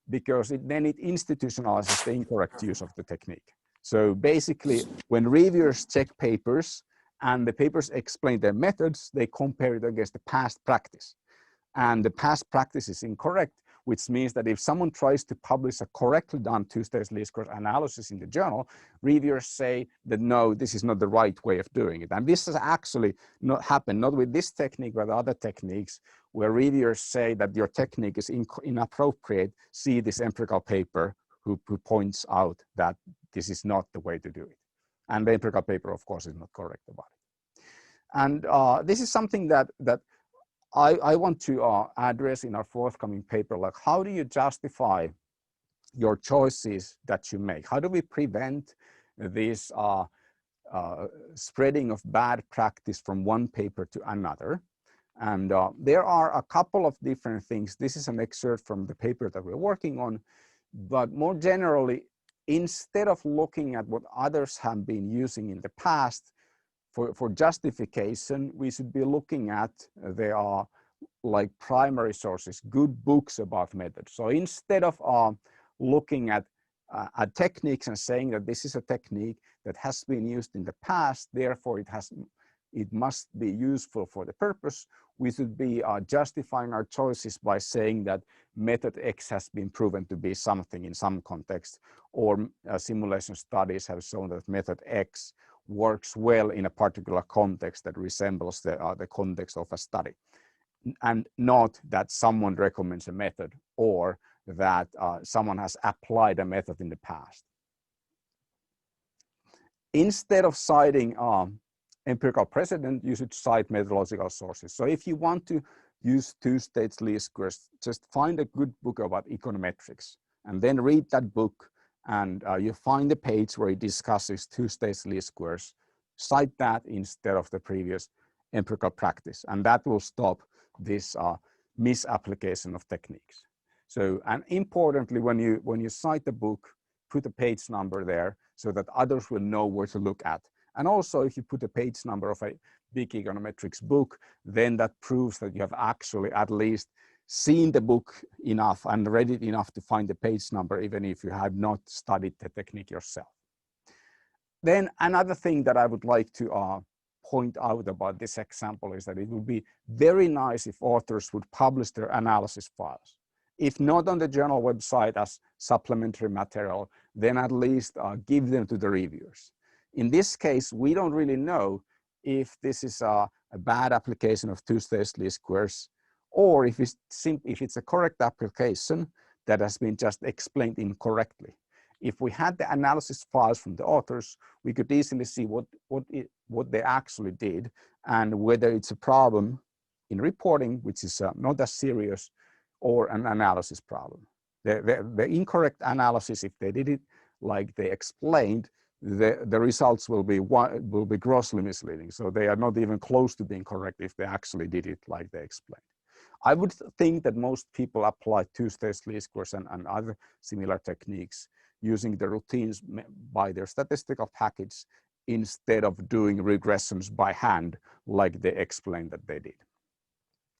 because then it institutionalizes the incorrect use of the technique. So basically, when reviewers check papers and the papers explain their methods, they compare it against the past practice. And the past practice is incorrect, which means that if someone tries to publish a correctly done two-stage least squares analysis in the journal, reviewers say that no, this is not the right way of doing it. And this has actually not happened, not with this technique, but other techniques, where reviewers say that your technique is inappropriate. See this empirical paper who points out that this is not the way to do it. And the empirical paper, of course, is not correct about it. And this is something that I want to address in our forthcoming paper, like how do you justify your choices that you make? How do we prevent this spreading of bad practice from one paper to another? And there are a couple of different things. This is an excerpt from the paper that we're working on, but more generally, instead of looking at what others have been using in the past for justification, we should be looking at the like primary sources, good books about methods. So instead of looking at techniques and saying that this is a technique that has been used in the past, therefore it must be useful for the purpose, we should be justifying our choices by saying that method X has been proven to be something in some context, or simulation studies have shown that method X works well in a particular context that resembles the context of a study, and not that someone recommends a method or that someone has applied a method in the past. Instead of citing empirical precedent, you should cite methodological sources. So if you want to use two-stage least squares, just find a good book about econometrics and then read that book, and you find the page where it discusses two-stage least squares. Cite that instead of the previous empirical practice, and that will stop this misapplication of techniques. So, and importantly, when you cite the book, put a page number there so that others will know where to look at. And also, if you put a page number of a big econometrics book, then that proves that you have actually at least seen the book enough and read it enough to find the page number, even if you have not studied the technique yourself. Then another thing that I would like to point out about this example is that it would be very nice if authors would publish their analysis files. If not on the journal website as supplementary material, then at least give them to the reviewers. In this case, we don't really know if this is a bad application of two-stage least squares, or if it's a correct application that has been just explained incorrectly. If we had the analysis files from the authors, we could easily see what they actually did and whether it's a problem in reporting, which is not as serious, or an analysis problem. The incorrect analysis, if they did it like they explained, the results will be grossly misleading. So they are not even close to being correct if they actually did it like they explained. I would think that most people apply two-stage least squares and other similar techniques using the routines by their statistical package instead of doing regressions by hand like they explained that they did.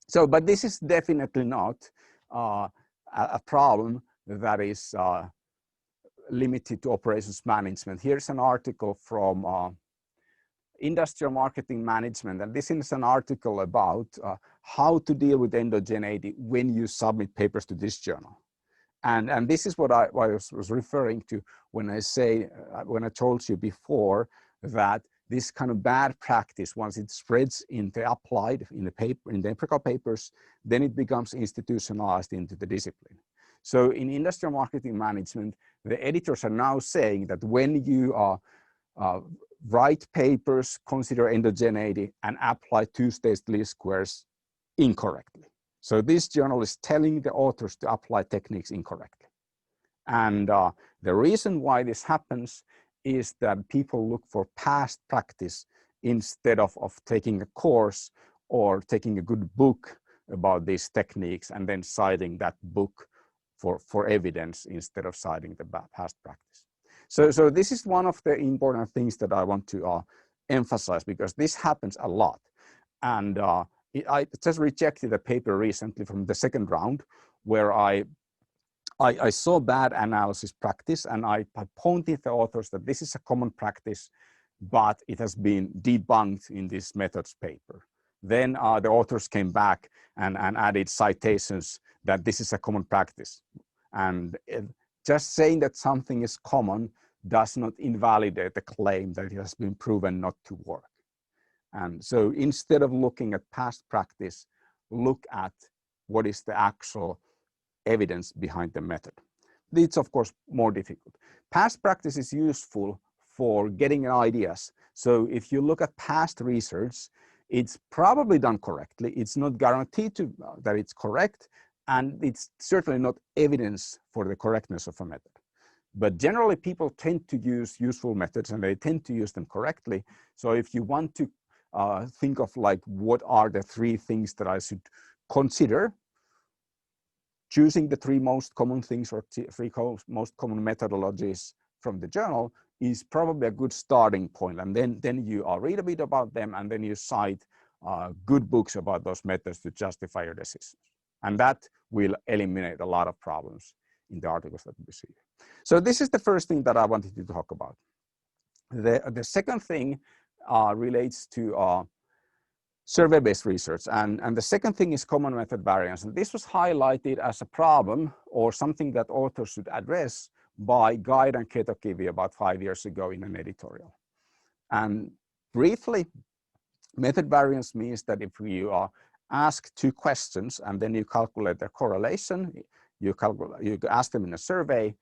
So, but this is definitely not a problem that is limited to operations management. Here's an article from Industrial Marketing Management, and this is an article about how to deal with endogeneity when you submit papers to this journal. And this is what I was referring to when I told you before that this kind of bad practice, once it spreads into applied in the empirical papers, then it becomes institutionalized into the discipline. So in industrial marketing management, the editors are now saying that when you write papers, consider endogeneity, and apply two-stage least squares incorrectly. So this journal is telling the authors to apply techniques incorrectly. And the reason why this happens is that people look for past practice instead of taking a course or taking a good book about these techniques and then citing that book for evidence instead of citing the past practice. So this is one of the important things that I want to emphasize, because this happens a lot. And I just rejected a paper recently from the second round where I saw bad analysis practice, and I pointed the authors that this is a common practice, but it has been debunked in this methods paper. Then the authors came back and added citations that this is a common practice. And just saying that something is common does not invalidate the claim that it has been proven not to work. And so instead of looking at past practice, look at what is the actual evidence behind the method. It's of course more difficult. Past practice is useful for getting ideas. So if you look at past research, It's probably done correctly. It's not guaranteed that it's correct, and it's certainly not evidence for the correctness of a method. But generally, people tend to use useful methods, and they tend to use them correctly. So if you want to think of like, what are the 3 things that I should consider, choosing the 3 most common things or 3 most common methodologies from the journal is probably a good starting point. And then you read a bit about them, and then you cite good books about those methods to justify your decisions. And that will eliminate a lot of problems in the articles that we see. So this is the first thing that I wanted to talk about. The second thing relates to survey-based research. And the second thing is common method variance. And this was highlighted as a problem or something that authors should address by Guide and Ketokivi about 5 years ago in an editorial. And briefly, method variance means that if you ask 2 questions and then you calculate their correlation, you ask them in a survey,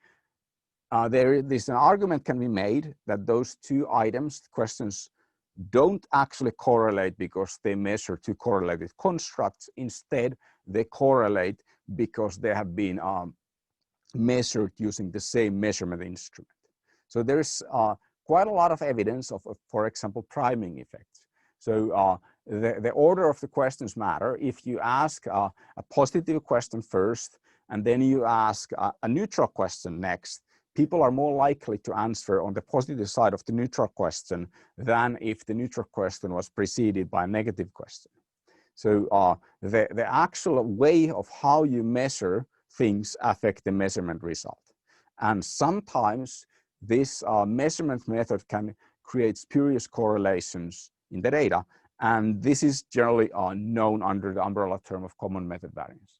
there's an argument can be made that those 2 questions, don't actually correlate because they measure 2 correlated constructs. Instead, they correlate because they have been measured using the same measurement instrument. So there's quite a lot of evidence of, for example, priming effects. So the order of the questions matter. If you ask a positive question first, and then you ask a neutral question next, people are more likely to answer on the positive side of the neutral question than if the neutral question was preceded by a negative question. So the actual way of how you measure things affect the measurement result. And sometimes this measurement method can create spurious correlations in the data. And this is generally known under the umbrella term of common method variance.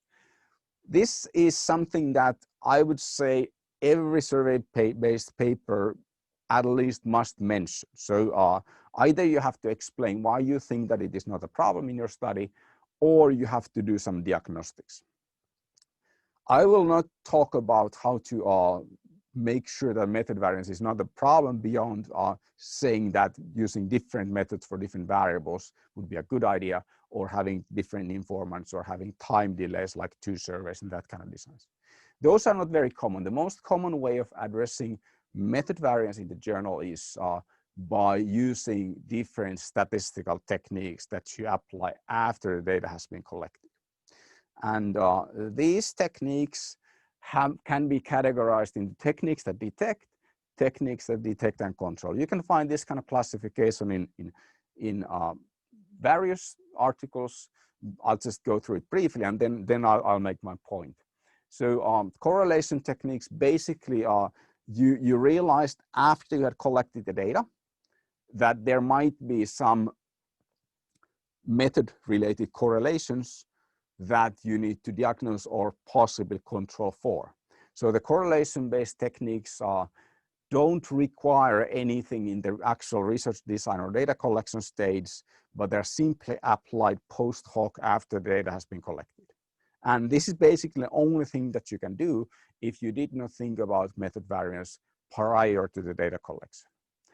This is something that I would say every survey-based paper at least must mention. So either you have to explain why you think that it is not a problem in your study, or you have to do some diagnostics. I will not talk about how to make sure that method variance is not a problem beyond saying that using different methods for different variables would be a good idea, or having different informants, or having time delays like 2 surveys and that kind of designs. Those are not very common. The most common way of addressing method variance in the journal is by using different statistical techniques that you apply after the data has been collected. And these techniques can be categorized into techniques that detect and control. You can find this kind of classification in various articles. I'll just go through it briefly, and then I'll make my point. So correlation techniques basically are, you realized after you had collected the data that there might be some method-related correlations that you need to diagnose or possibly control for. So the correlation-based techniques don't require anything in the actual research design or data collection stage, but they're simply applied post hoc after the data has been collected. And this is basically the only thing that you can do if you did not think about method variance prior to the data collection.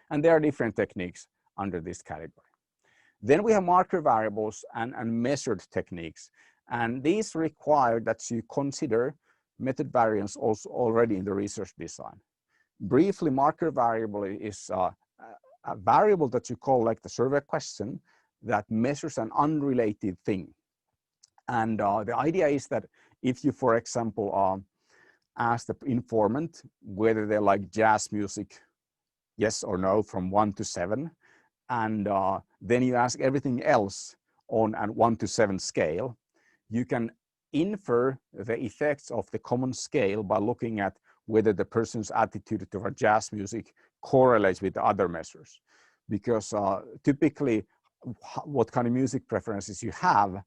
And there are different techniques under this category. Then we have marker variables and measured techniques. And these require that you consider method variance also already in the research design. Briefly, marker variable is a variable that you collect the survey question that measures an unrelated thing. And the idea is that if you, for example, ask the informant whether they like jazz music, yes or no, from 1 to 7, and then you ask everything else on a 1 to 7 scale, you can infer the effects of the common scale by looking at whether the person's attitude toward jazz music correlates with the other measures. Because typically, what kind of music preferences you have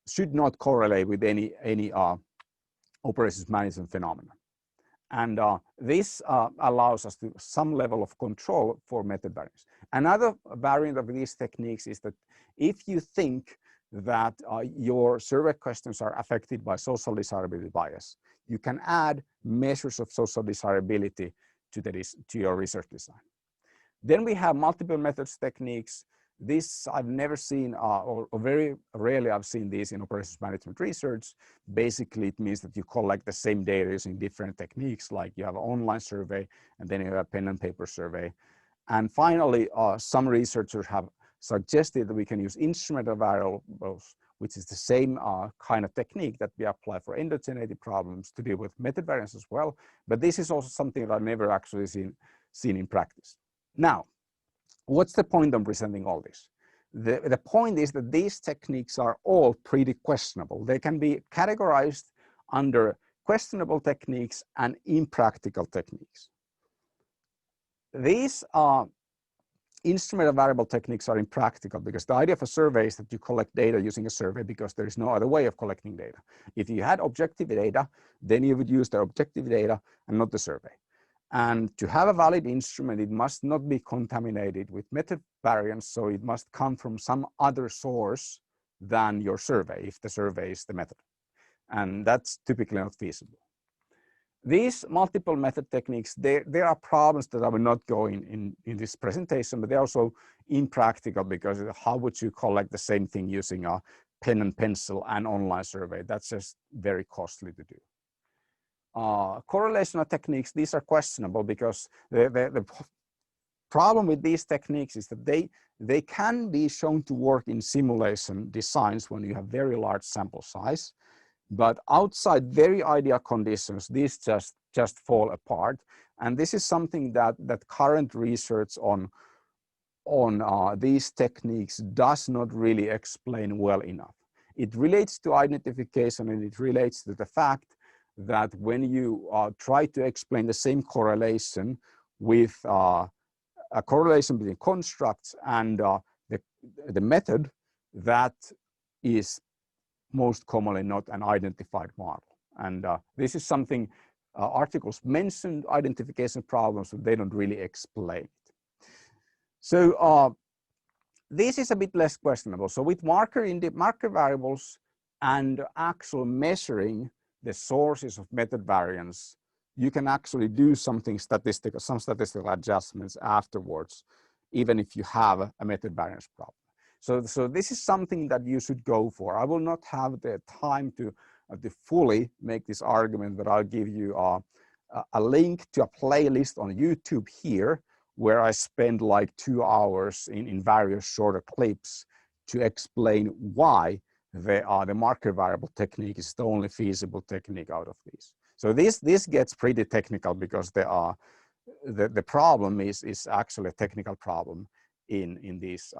should not correlate with any operations management phenomena. And this allows us to some level of control for method variance. Another variant of these techniques is that if you think that your survey questions are affected by social desirability bias, you can add measures of social desirability to your research design. Then we have multiple methods techniques. This I've never seen, or very rarely I've seen these in operations management research. Basically, it means that you collect the same data using different techniques, like you have an online survey, and then you have a pen and paper survey. And finally, some researchers have suggested that we can use instrumental variables, which is the same kind of technique that we apply for endogeneity problems to deal with method variance as well. But this is also something that I've never actually seen in practice. Now, what's the point of presenting all this? The point is that these techniques are all pretty questionable. They can be categorized under questionable techniques and impractical techniques. These instrumental variable techniques are impractical because the idea of a survey is that you collect data using a survey because there is no other way of collecting data. If you had objective data, then you would use the objective data and not the survey. And to have a valid instrument, it must not be contaminated with method variance, so it must come from some other source than your survey, if the survey is the method. And that's typically not feasible. These multiple method techniques, there are problems that I will not go in this presentation, but they're also impractical because how would you collect the same thing using a pen and pencil and online survey? That's just very costly to do. Correlational techniques, these are questionable because the problem with these techniques is that they can be shown to work in simulation designs when you have very large sample size. But outside very ideal conditions, these just fall apart. And this is something that current research on these techniques does not really explain well enough. It relates to identification, and it relates to the fact that when you try to explain the same correlation with a correlation between constructs and the method, that is most commonly not an identified model. And this is something articles mentioned identification problems, but they don't really explain it. So this is a bit less questionable. So with marker variables and actual measuring the sources of method variance, you can actually do some statistical adjustments afterwards, even if you have a method variance problem. So this is something that you should go for. I will not have the time to fully make this argument, but I'll give you a link to a playlist on YouTube here, where I spend like 2 hours in various shorter clips to explain why the marker variable technique is the only feasible technique out of these. So this gets pretty technical because the problem is actually a technical problem in these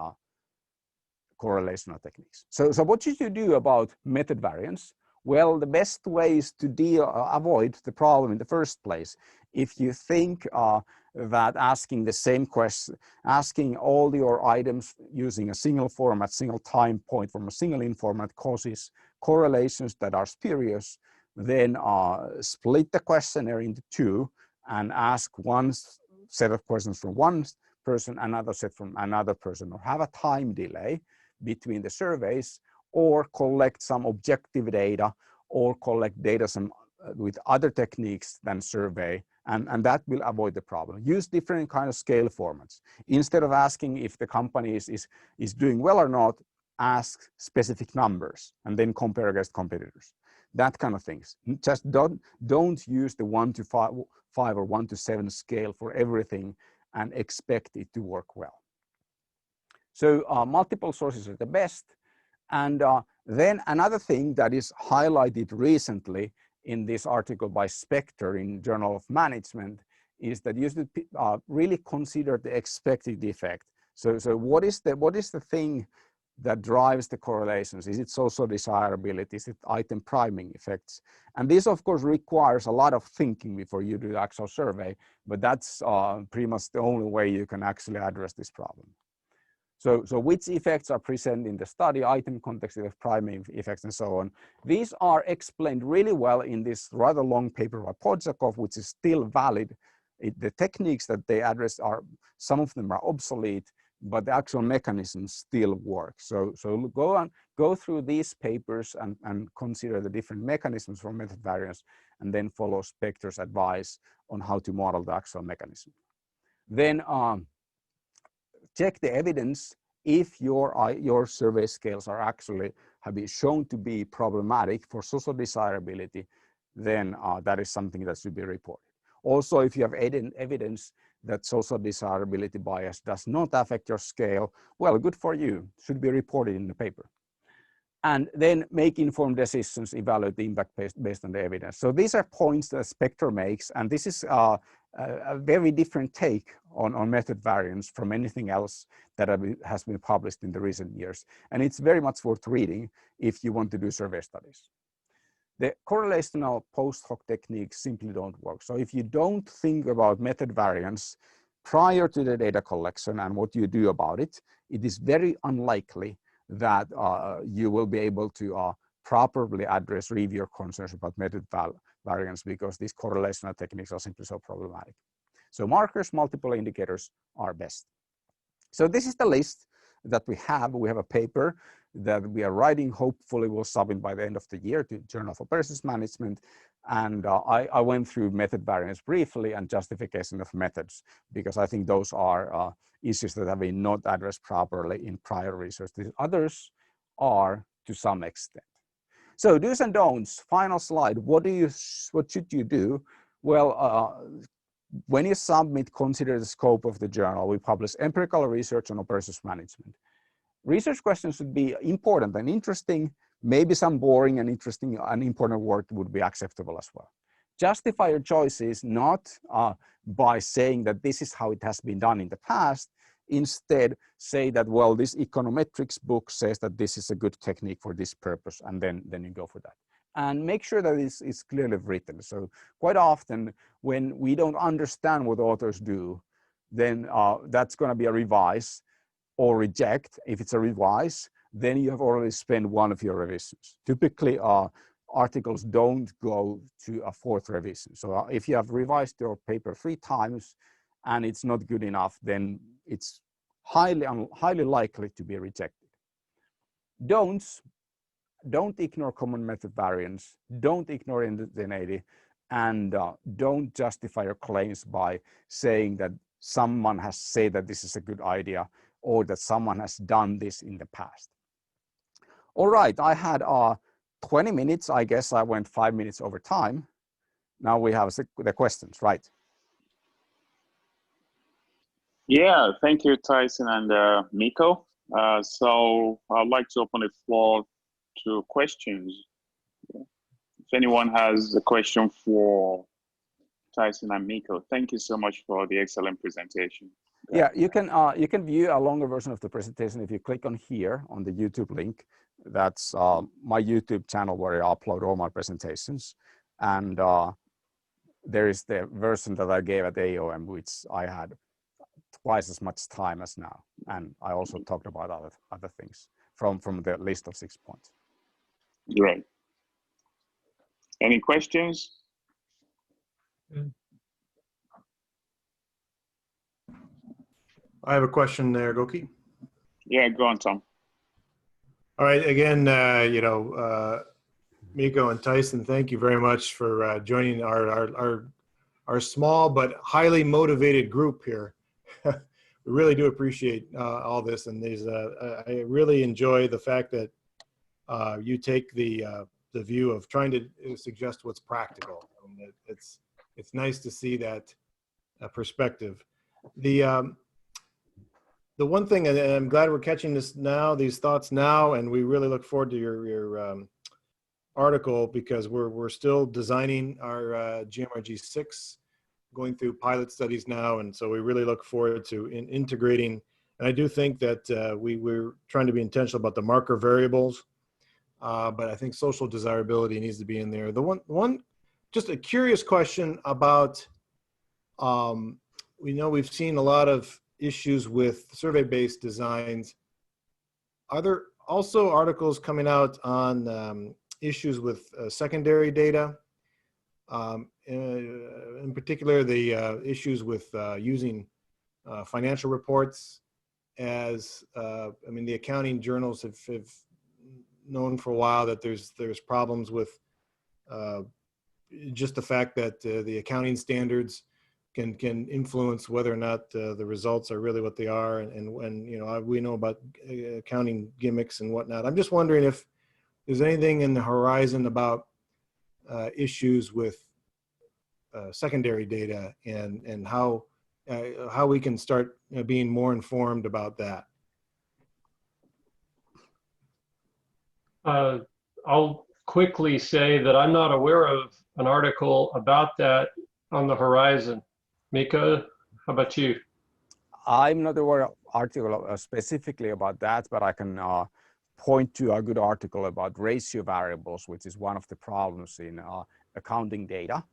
correlational techniques. So what should you do about method variance? Well, the best way is to avoid the problem in the first place. If you think that asking the same question, asking all your items using a single format, single time point from a single informant causes correlations that are spurious, then split the questionnaire into two and ask one set of questions from one person, another set from another person, or have a time delay between the surveys, or collect some objective data, or collect data with other techniques than survey, and that will avoid the problem. Use different kind of scale formats. Instead of asking if the company is doing well or not, ask specific numbers and then compare against competitors. That kind of things. Just don't use the 1 to 5 or 1 to 7 scale for everything and expect it to work well. So multiple sources are the best. And then another thing that is highlighted recently in this article by Spector in Journal of Management is that you should really consider the expected effect. So what is the thing that drives the correlations? Is it social desirability? Is it item priming effects? And this, of course, requires a lot of thinking before you do the actual survey, but that's pretty much the only way you can actually address this problem. So which effects are present in the study, item context effects, priming effects, and so on. These are explained really well in this rather long paper by Podzakov, which is still valid. The techniques that they address some of them are obsolete, but the actual mechanisms still work. So go through these papers and consider the different mechanisms for method variance, and then follow Spector's advice on how to model the actual mechanism. Then check the evidence if your survey scales are actually have been shown to be problematic for social desirability, then that is something that should be reported. Also, if you have evidence that social desirability bias does not affect your scale, well, good for you, should be reported in the paper. And then make informed decisions, evaluate the impact based on the evidence. So these are points that Spectre makes, and this is a very different take on method variance from anything else that has been published in the recent years. And it's very much worth reading if you want to do survey studies. The correlational post hoc techniques simply don't work. So if you don't think about method variance prior to the data collection and what you do about it, it is very unlikely that you will be able to properly address reviewer concerns about method variance, because these correlational techniques are simply so problematic. So markers, multiple indicators are best. So this is the list that we have. We have a paper that we are writing, hopefully we'll submit by the end of the year to Journal of Operations Management. And I went through method variance briefly and justification of methods, because I think those are issues that have been not addressed properly in prior research. The others are to some extent. So do's and don'ts, final slide. What should you do? Well, when you submit, consider the scope of the journal. We publish empirical research on operations management. Research questions should be important and interesting. Maybe some boring and interesting and important work would be acceptable as well. Justify your choices not by saying that this is how it has been done in the past. Instead, say that, well, this econometrics book says that this is a good technique for this purpose, and then you go for that. And make sure that it's clearly written. So quite often when we don't understand what authors do, then that's going to be a revise or reject. If it's a revise, then you have already spent one of your revisions. Typically, articles don't go to a fourth revision. So if you have revised your paper 3 times and it's not good enough, then it's highly likely to be rejected. Don'ts: don't ignore common method variance, don't ignore indigeneity, and don't justify your claims by saying that someone has said that this is a good idea or that someone has done this in the past. All right, I had 20 minutes. I guess I went 5 minutes over time. Now we have the questions, right? Yeah, thank you, Tyson and Miko. So I'd like to open the floor to questions. If anyone has a question for Tyson and Miko, thank you so much for the excellent presentation. Yeah, you can view a longer version of the presentation if you click on here on the YouTube link. That's my YouTube channel where I upload all my presentations. And there is the version that I gave at AOM, which I had twice as much time as now. And I also talked about other things from the list of 6 points. Great. Any questions? I have a question there, Goki. Yeah, go on, Tom. All right, again, Miko and Tyson, thank you very much for joining our small but highly motivated group here. We really do appreciate all this, and I really enjoy the fact that you take the view of trying to suggest what's practical. And it's nice to see that perspective. The one thing, and I'm glad we're catching this now, these thoughts now, and we really look forward to your article, because we're still designing our GMRG 6, going through pilot studies now, and so we really look forward to integrating. And I do think that we're trying to be intentional about the marker variables, but I think social desirability needs to be in there. The one just a curious question about, we know we've seen a lot of issues with survey-based designs. Are there also articles coming out on issues with secondary data? In particular, the issues with using financial reports as, I mean, the accounting journals have known for a while that there's problems with just the fact that the accounting standards can influence whether or not the results are really what they are. And you know, we know about accounting gimmicks and whatnot. I'm just wondering if there's anything in the horizon about issues with secondary data and how we can start being more informed about that. I'll quickly say that I'm not aware of an article about that on the horizon. Miko, how about you? I'm not aware of article specifically about that, but I can point to a good article about ratio variables, which is one of the problems in accounting data,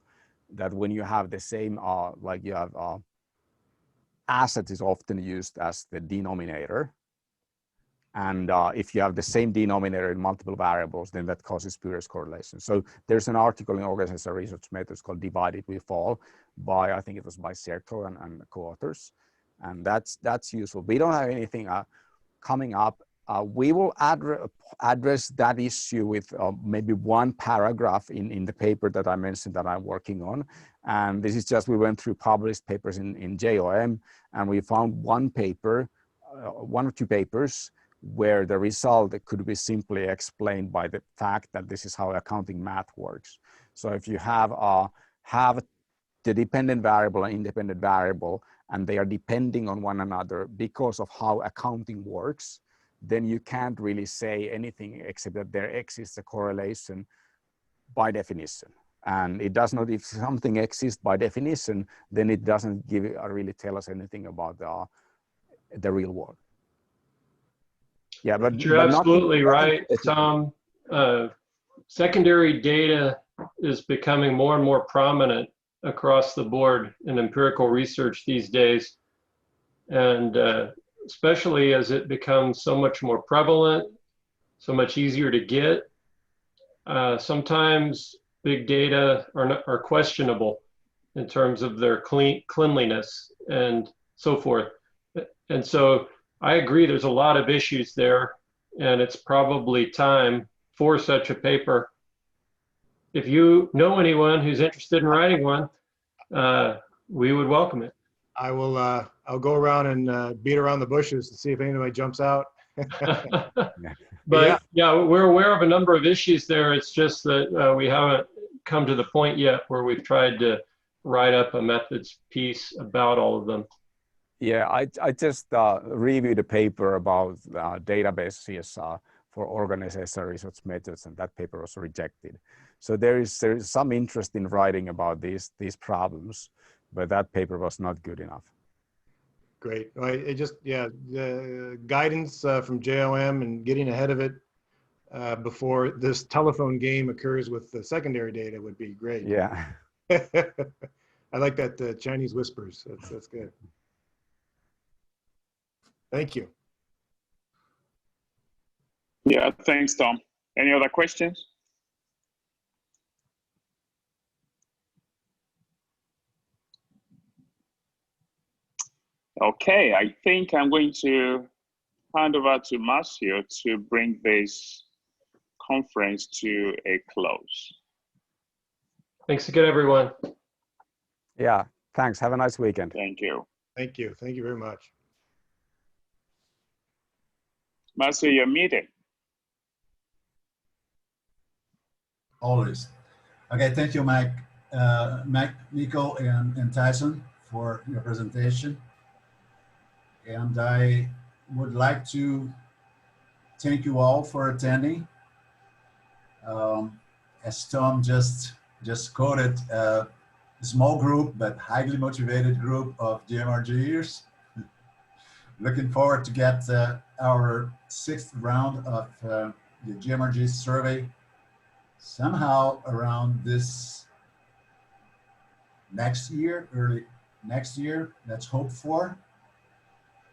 that when you have the same, like you have asset is often used as the denominator. And if you have the same denominator in multiple variables, then that causes spurious correlation. So there's an article in Organizational Research Methods called Divide It We Fall by, I think it was by Serco and co-authors. And that's useful. We don't have anything coming up. We will address that issue with maybe one paragraph in the paper that I mentioned that I'm working on. And this is just, we went through published papers in JOM, and we found one paper, one or two papers, where the result could be simply explained by the fact that this is how accounting math works. So if you have the dependent variable and independent variable, and they are depending on one another because of how accounting works, then you can't really say anything except that there exists a correlation by definition. And it does not, if something exists by definition, then it doesn't really tell us anything about the real world. Yeah, but you're absolutely right, Tom. Secondary data is becoming more and more prominent across the board in empirical research these days. And especially as it becomes so much more prevalent, so much easier to get. Sometimes big data are questionable in terms of their cleanliness and so forth. And so I agree there's a lot of issues there, and it's probably time for such a paper. If you know anyone who's interested in writing one, we would welcome it. I will. I'll go around and beat around the bushes to see if anybody jumps out. But yeah, we're aware of a number of issues there. It's just that we haven't come to the point yet where we've tried to write up a methods piece about all of them. Yeah, I just reviewed a paper about databases for organizational research methods, and that paper was rejected. So there is some interest in writing about these problems, but that paper was not good enough. Great. The guidance from JOM and getting ahead of it before this telephone game occurs with the secondary data would be great. Yeah. I like that Chinese whispers. That's good. Thank you. Yeah, thanks, Tom. Any other questions? Okay, I think I'm going to hand over to Marcio to bring this conference to a close. Thanks again, everyone. Yeah, thanks. Have a nice weekend. Thank you. Thank you. Thank you very much. Marcio, you're muted. Always. Okay, thank you, Mike, Nico, and Tyson for your presentation. And I would like to thank you all for attending. As Tom just quoted, a small group but highly motivated group of GMRGers. Looking forward to get our 6th round of the GMRG survey somehow around this next year, early next year. Let's hope for.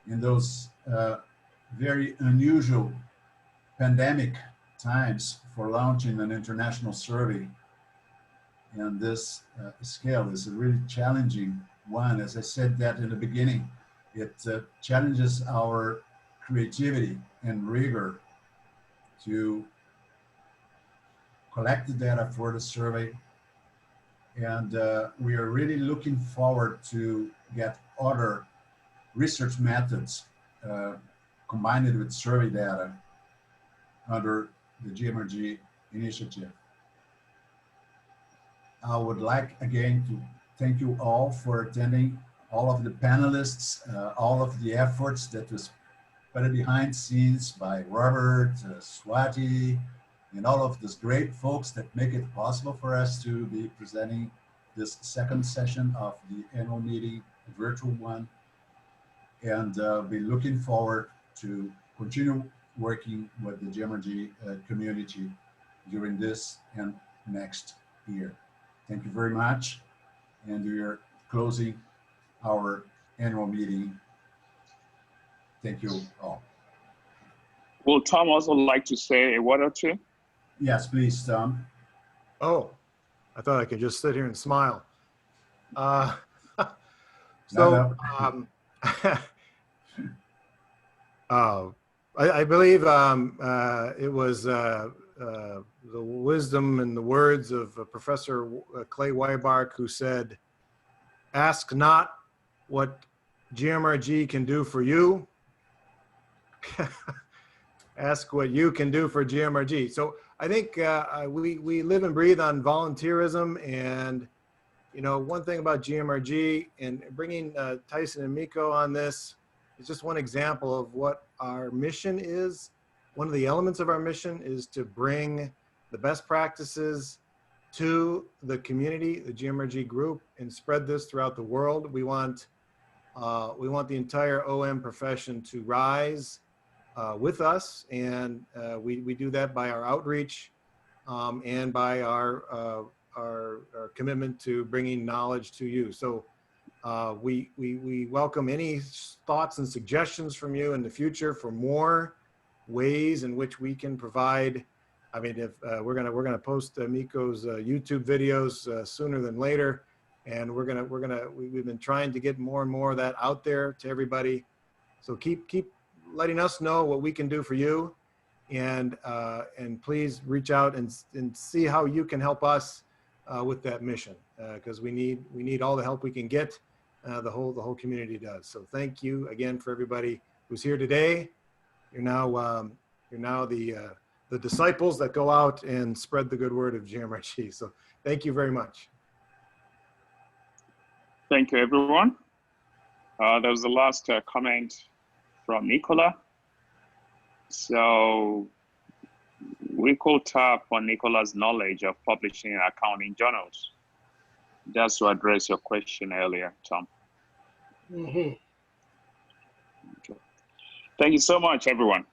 In those very unusual pandemic times for launching an international survey. And this scale is a really challenging one. As I said that in the beginning, it challenges our creativity and rigor to collect the data for the survey, And we are really looking forward to get other research methods combined with survey data under the GMRG initiative. I would like again to thank you all for attending, all of the panelists, all of the efforts that was put behind scenes by Robert, Swati, and all of these great folks that make it possible for us to be presenting this second session of the annual meeting, a virtual one, and be looking forward to continue working with the GMRG community during this and next year. Thank you very much. And we are closing our annual meeting. Thank you all. Will Tom also like to say a word or two? Yes, please, Tom. Oh, I thought I could just sit here and smile. No, no. I believe it was the wisdom and the words of Professor Clay Weibark, who said, "Ask not what GMRG can do for you. Ask what you can do for GMRG." So I think we live and breathe on volunteerism, and you know, one thing about GMRG and bringing Tyson and Miko on this is just one example of what our mission is. One of the elements of our mission is to bring the best practices to the community, the GMRG group, and spread this throughout the world. We want the entire OM profession to rise with us, and we do that by our outreach and by our commitment to bringing knowledge to you. So we welcome any thoughts and suggestions from you in the future for more ways in which we can provide. I mean, if we're gonna post Miko's YouTube videos sooner than later, and we've been trying to get more and more of that out there to everybody. So keep letting us know what we can do for you, and please reach out and see how you can help us with that mission, because we need all the help we can get. The whole community does. So thank you again for everybody who's here today. You're now the disciples that go out and spread the good word of GMRG. So thank you very much. Thank you, everyone. That was the last comment from Nicola. So we could tap on Nicola's knowledge of publishing and accounting journals. Just to address your question earlier, Tom. Mm-hmm. Okay. Thank you so much, everyone.